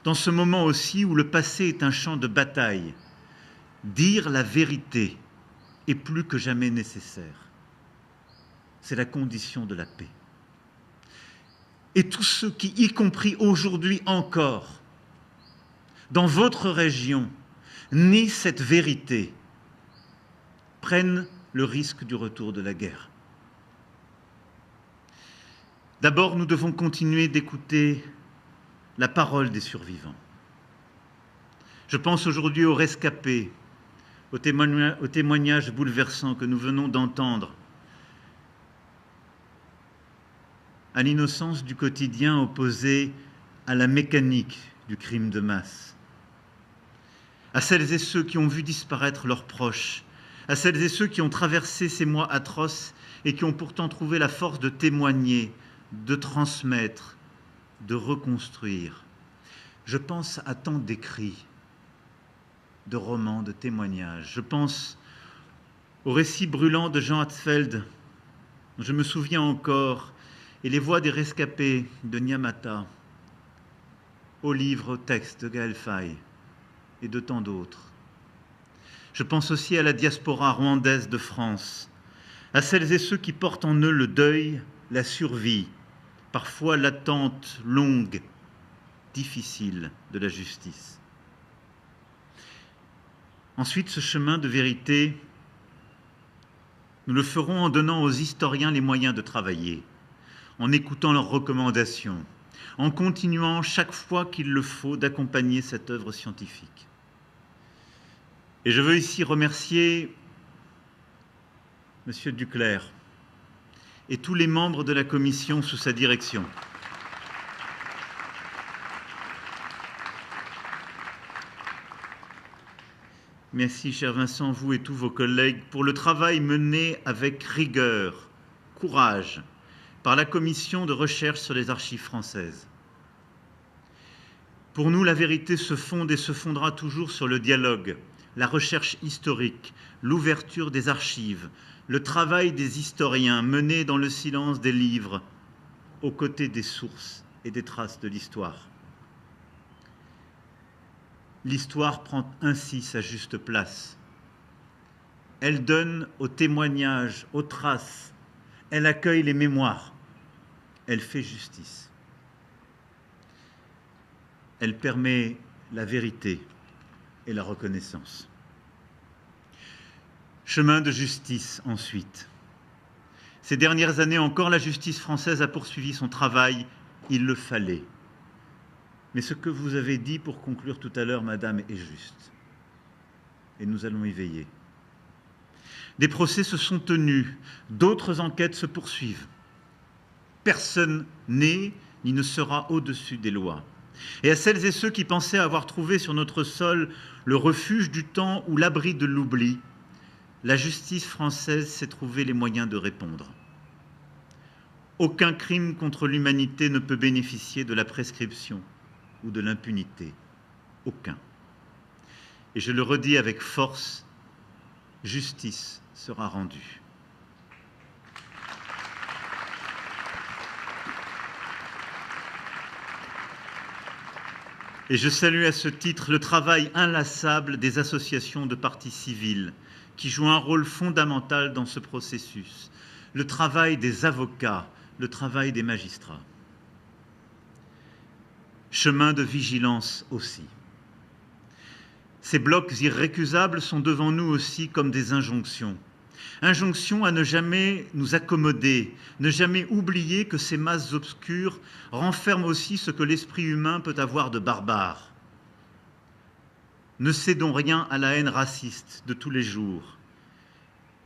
dans ce moment aussi où le passé est un champ de bataille, dire la vérité est plus que jamais nécessaire. C'est la condition de la paix. Et tous ceux qui, y compris aujourd'hui encore, dans votre région, nient cette vérité, prennent le risque du retour de la guerre. D'abord, nous devons continuer d'écouter la parole des survivants. Je pense aujourd'hui aux rescapés, aux témoignages bouleversants que nous venons d'entendre, à l'innocence du quotidien opposée à la mécanique du crime de masse, à celles et ceux qui ont vu disparaître leurs proches, à celles et ceux qui ont traversé ces mois atroces et qui ont pourtant trouvé la force de témoigner, de transmettre, de reconstruire. Je pense à tant d'écrits, de romans, de témoignages. Je pense au récit brûlant de Jean Hatzfeld, dont je me souviens encore, et les voix des rescapés de Nyamata, aux livres, aux textes de Gaël Faye et de tant d'autres. Je pense aussi à la diaspora rwandaise de France, à celles et ceux qui portent en eux le deuil, la survie, parfois l'attente longue, difficile de la justice. Ensuite, ce chemin de vérité, nous le ferons en donnant aux historiens les moyens de travailler, en écoutant leurs recommandations, en continuant chaque fois qu'il le faut d'accompagner cette œuvre scientifique. Et je veux ici remercier M. Duclerc et tous les membres de la commission sous sa direction. Merci, cher Vincent, vous et tous vos collègues, pour le travail mené avec rigueur, courage, par la commission de recherche sur les archives françaises. Pour nous, la vérité se fonde et se fondera toujours sur le dialogue, la recherche historique, l'ouverture des archives, le travail des historiens mené dans le silence des livres, aux côtés des sources et des traces de l'histoire. L'histoire prend ainsi sa juste place. Elle donne aux témoignages, aux traces, elle accueille les mémoires, elle fait justice. Elle permet la vérité et la reconnaissance. Chemin de justice ensuite. Ces dernières années encore, la justice française a poursuivi son travail, il le fallait. Mais ce que vous avez dit pour conclure tout à l'heure, Madame, est juste. Et nous allons y veiller. Des procès se sont tenus, d'autres enquêtes se poursuivent. Personne n'est ni ne sera au-dessus des lois. Et à celles et ceux qui pensaient avoir trouvé sur notre sol le refuge du temps ou l'abri de l'oubli, la justice française s'est trouvé les moyens de répondre. Aucun crime contre l'humanité ne peut bénéficier de la prescription ou de l'impunité. Aucun. Et je le redis avec force, justice sera rendue. Et je salue à ce titre le travail inlassable des associations de partie civile qui jouent un rôle fondamental dans ce processus, le travail des avocats, le travail des magistrats. Chemin de vigilance aussi. Ces blocs irrécusables sont devant nous aussi comme des injonctions. Injonction à ne jamais nous accommoder, ne jamais oublier que ces masses obscures renferment aussi ce que l'esprit humain peut avoir de barbare. Ne cédons rien à la haine raciste de tous les jours.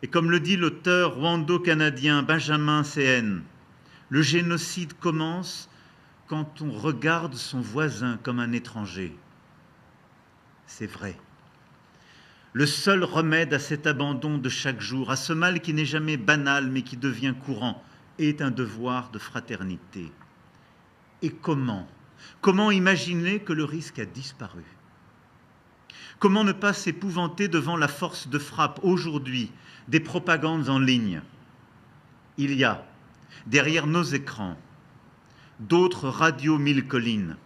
Et comme le dit l'auteur rwando-canadien Benjamin Sehene, le génocide commence quand on regarde son voisin comme un étranger. C'est vrai. Le seul remède à cet abandon de chaque jour, à ce mal qui n'est jamais banal mais qui devient courant, est un devoir de fraternité. Et comment imaginer que le risque a disparu? Comment ne pas s'épouvanter devant la force de frappe aujourd'hui des propagandes en ligne? Il y a, derrière nos écrans, d'autres radios mille collines.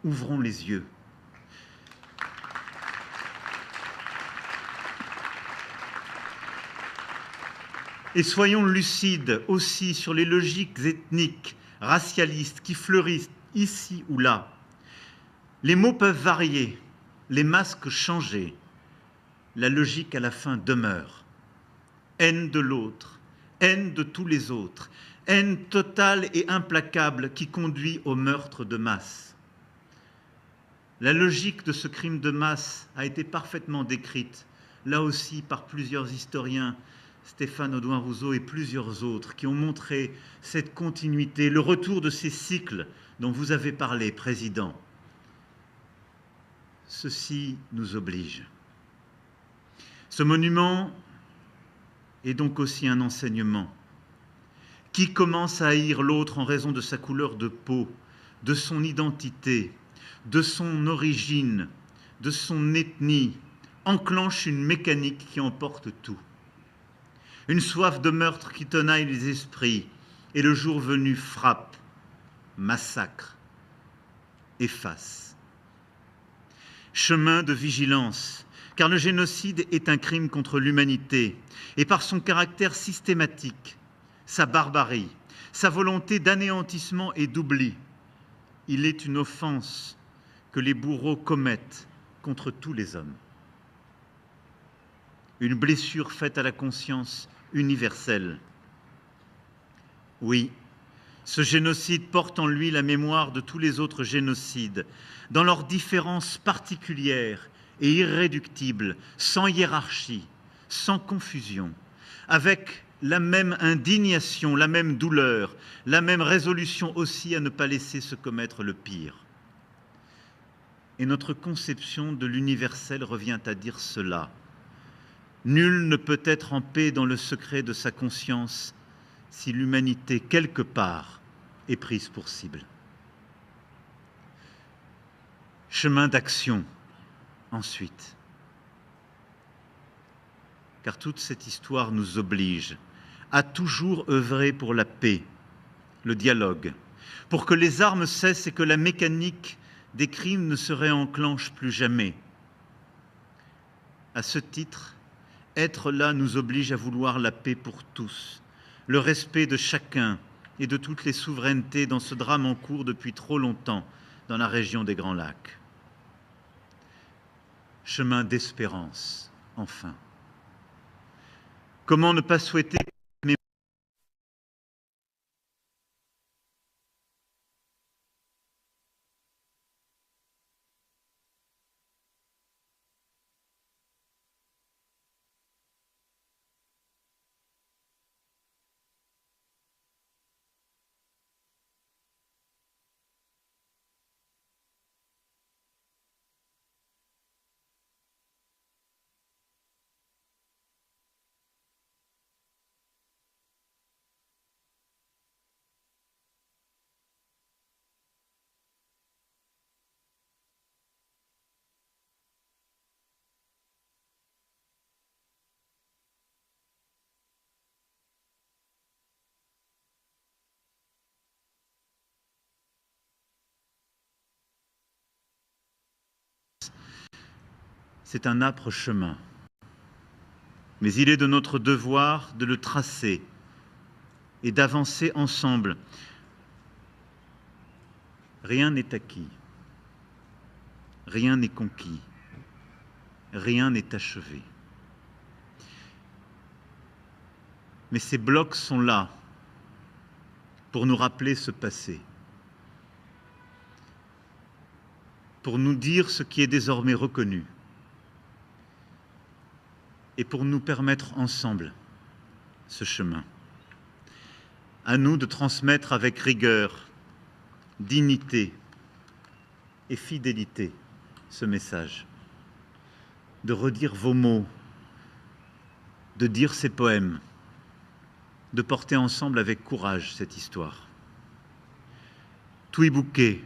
Ouvrons les yeux. Et soyons lucides aussi sur les logiques ethniques, racialistes qui fleurissent ici ou là. Les mots peuvent varier, les masques changer. La logique à la fin demeure. Haine de l'autre, haine de tous les autres, haine totale et implacable qui conduit au meurtre de masse. La logique de ce crime de masse a été parfaitement décrite, là aussi par plusieurs historiens, Stéphane Audouin-Rousseau et plusieurs autres, qui ont montré cette continuité, le retour de ces cycles dont vous avez parlé, Président. Ceci nous oblige. Ce monument est donc aussi un enseignement. Qui commence à haïr l'autre en raison de sa couleur de peau, de son identité, de son origine, de son ethnie, enclenche une mécanique qui emporte tout. Une soif de meurtre qui tenaille les esprits, et le jour venu frappe, massacre, efface. Chemin de vigilance, car le génocide est un crime contre l'humanité, et par son caractère systématique, sa barbarie, sa volonté d'anéantissement et d'oubli, il est une offense que les bourreaux commettent contre tous les hommes. Une blessure faite à la conscience universelle. Oui, Ce génocide porte en lui la mémoire de tous les autres génocides, dans leurs différences particulières et irréductibles, sans hiérarchie, sans confusion, avec la même indignation, la même douleur, la même résolution aussi à ne pas laisser se commettre le pire. Et notre conception de l'universel revient à dire cela. Nul ne peut être en paix dans le secret de sa conscience si l'humanité, quelque part, est prise pour cible. Chemin d'action, ensuite. Car toute cette histoire nous oblige à toujours œuvrer pour la paix, le dialogue, pour que les armes cessent et que la mécanique des crimes ne se réenclenche plus jamais. À ce titre, être là nous oblige à vouloir la paix pour tous, le respect de chacun et de toutes les souverainetés dans ce drame en cours depuis trop longtemps dans la région des Grands Lacs. Chemin d'espérance, enfin. Comment ne pas souhaiter c'est un âpre chemin. Mais il est de notre devoir de le tracer et d'avancer ensemble. Rien n'est acquis, rien n'est conquis, rien n'est achevé. Mais ces blocs sont là pour nous rappeler ce passé, pour nous dire ce qui est désormais reconnu, et pour nous permettre ensemble ce chemin. À nous de transmettre avec rigueur, dignité et fidélité ce message, de redire vos mots, de dire ces poèmes, de porter ensemble avec courage cette histoire. Tuibuke,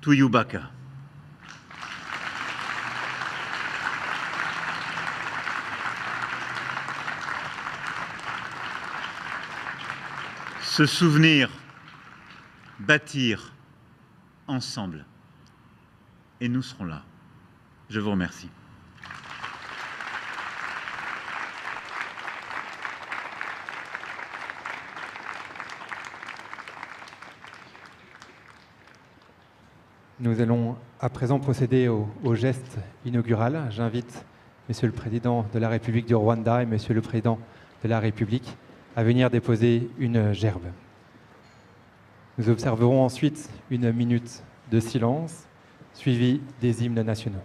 Tuyubaka. Se souvenir, bâtir ensemble. Et nous serons là. Je vous remercie. Nous allons à présent procéder au geste inaugural. J'invite Monsieur le Président de la République du Rwanda et Monsieur le Président de la République à venir déposer une gerbe. Nous observerons ensuite une minute de silence, suivie des hymnes nationaux.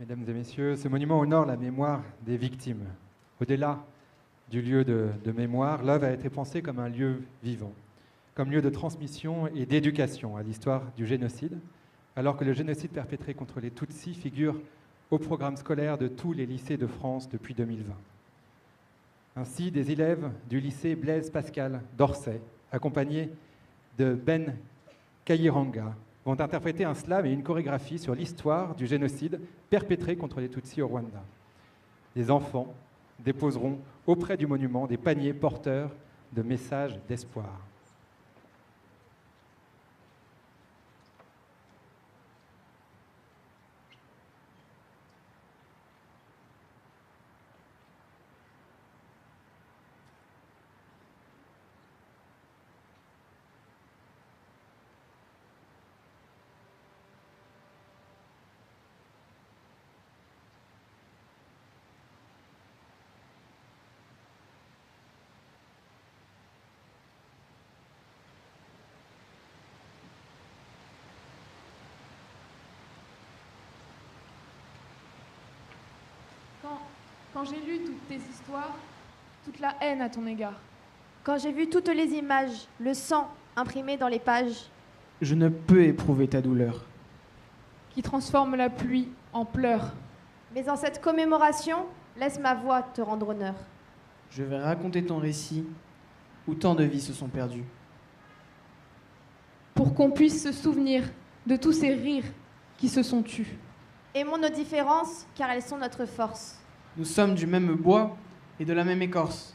Mesdames et messieurs, ce monument honore la mémoire des victimes. Au-delà du lieu de mémoire, l'œuvre a été pensée comme un lieu vivant, comme lieu de transmission et d'éducation à l'histoire du génocide, alors que le génocide perpétré contre les Tutsis figure au programme scolaire de tous les lycées de France depuis 2020. Ainsi, des élèves du lycée Blaise Pascal d'Orsay, accompagnés de Ben Kayiranga, vont interpréter un slam et une chorégraphie sur l'histoire du génocide perpétré contre les Tutsis au Rwanda. Les enfants déposeront auprès du monument des paniers porteurs de messages d'espoir. Quand j'ai lu toutes tes histoires, toute la haine à ton égard, Quand j'ai vu toutes les images, le sang imprimé dans les pages, je ne peux éprouver ta douleur. qui transforme la pluie en pleurs, mais en cette commémoration, laisse ma voix te rendre honneur. Je vais raconter ton récit où tant de vies se sont perdues. pour qu'on puisse se souvenir de tous ces rires qui se sont tus. Aimons nos différences, car elles sont notre force. Nous sommes du même bois et de la même écorce.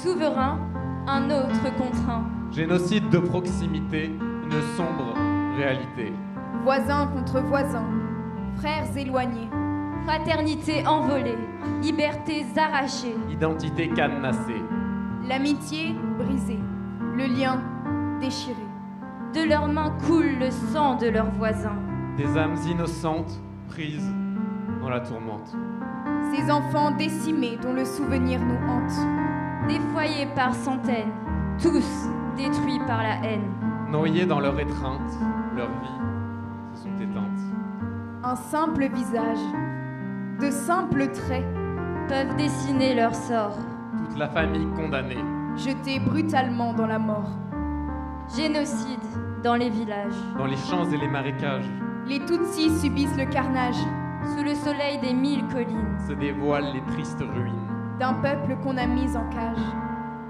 Souverain, un autre contraint. Génocide de proximité, une sombre réalité. Voisins contre voisins, frères éloignés. Fraternité envolée, libertés arrachées. Identité cadenassée. L'amitié brisée, le lien déchiré. De leurs mains coule le sang de leurs voisins. Des âmes innocentes prises dans la tourmente. Ces enfants décimés dont le souvenir nous hante. Des foyers par centaines, tous détruits par la haine. Noyés dans leur étreinte, leurs vies se sont éteintes. Un simple visage, de simples traits, peuvent dessiner leur sort. Toute la famille condamnée, jetée brutalement dans la mort. Génocide dans les villages, dans les champs et les marécages. Les Tutsis subissent le carnage. Sous le soleil des 1000 collines se dévoilent les tristes ruines d'un peuple qu'on a mis en cage.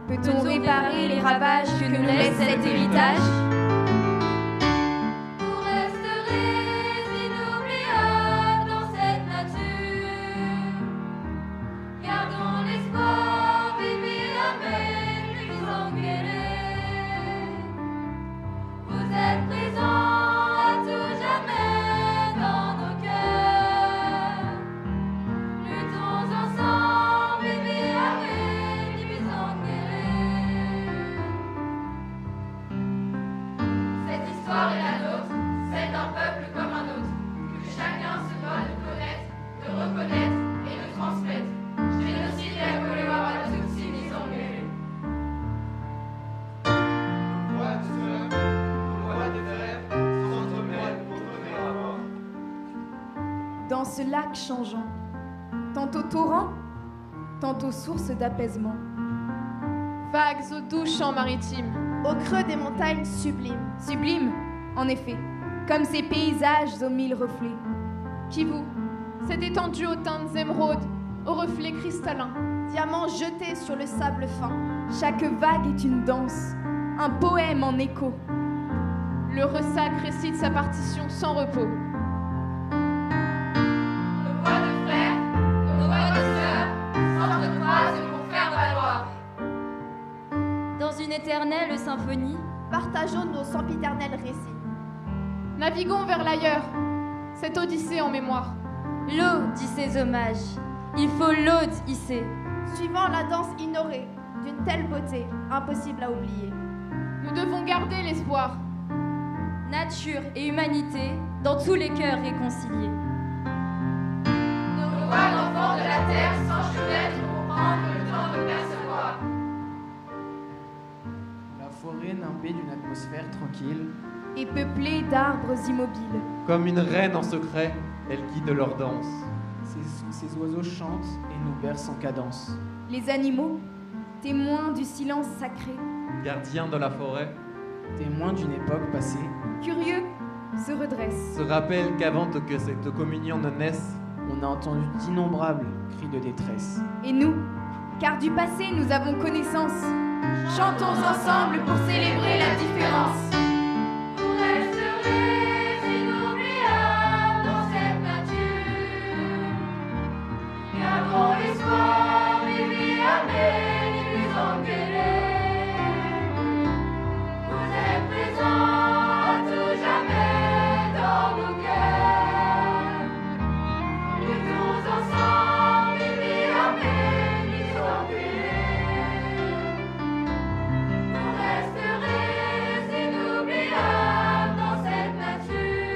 Peut-on réparer les ravages que nous laisse cet héritage? Vous resterez inoubliables dans cette nature. Gardons l'espoir, vivez la paix, plus engueulés. Vous êtes présents à tout jamais dans nos cœurs. Luttons ensemble. Cette histoire est la nôtre, celle d'un peuple comme un autre, que chacun se doit de connaître, de reconnaître et de transmettre. Génocide et la Colère à toutes ces mises en guerre. Voix de sœurs, voix de frères, s'entremêlent pour donner la voix. Dans ce lac changeant, tantôt torrent, tantôt source d'apaisement. Vagues aux doux champs maritimes, au creux des montagnes sublimes. Sublimes, en effet, comme ces paysages aux mille reflets. Kivu, cette étendue aux teintes émeraudes, aux reflets cristallins. Diamants jetés sur le sable fin. Chaque vague est une danse, un poème en écho. Le ressac récite sa partition sans repos. Le éternelle symphonie. Partageons nos sempiternels récits. Naviguons vers l'ailleurs, cette odyssée en mémoire. L'eau dit ses hommages, il faut l'aude hisser. Suivant la danse ignorée, d'une telle beauté, impossible à oublier. Nous devons garder l'espoir. Nature et humanité, dans tous les cœurs réconciliés. Nos voix d'enfants de la terre s'enchevêtrent pour prendre le temps de percevoir. La forêt nimbée d'une atmosphère tranquille Et peuplée d'arbres immobiles. Comme une reine en secret, elle guide leur danse. Ces oiseaux chantent et nous bercent en cadence. Les animaux, témoins du silence sacré. Gardien de la forêt, Témoins d'une époque passée, Curieux, se redressent. se rappelle qu'avant que cette communion ne naisse, on a entendu d'innombrables cris de détresse. Et nous, car du passé nous avons connaissance. Chantons ensemble pour célébrer la différence. Vous resterez inoubliables dans cette nature. Gardons l'espoir, vivi amène et plus engueulés. Vous êtes présents à tout jamais dans nos cœurs. Luttons ensemble, vivi amène et plus engueulés. Vous resterez inoubliables dans cette nature.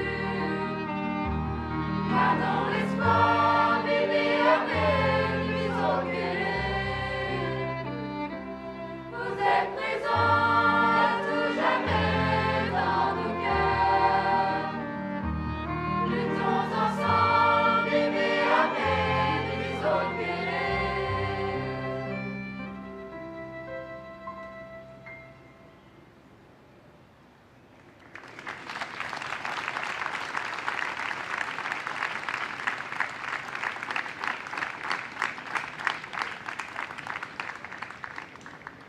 Gardons l'espoir, vivi amène, lui engueulés. Vous êtes présents à tout jamais dans nos cœurs. Luttons ensemble, vivi amène, lui engueulés.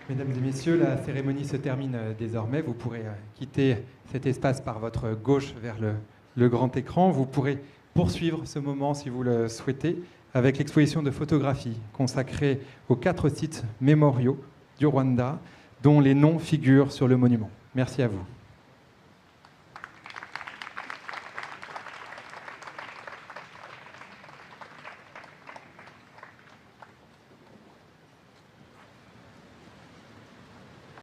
Mesdames et messieurs, la cérémonie se termine désormais. Vous pourrez quitter cet espace par votre gauche vers le grand écran. Vous pourrez poursuivre ce moment, si vous le souhaitez, avec l'exposition de photographies consacrée aux 4 sites mémoriaux du Rwanda, dont les noms figurent sur le monument. Merci à vous.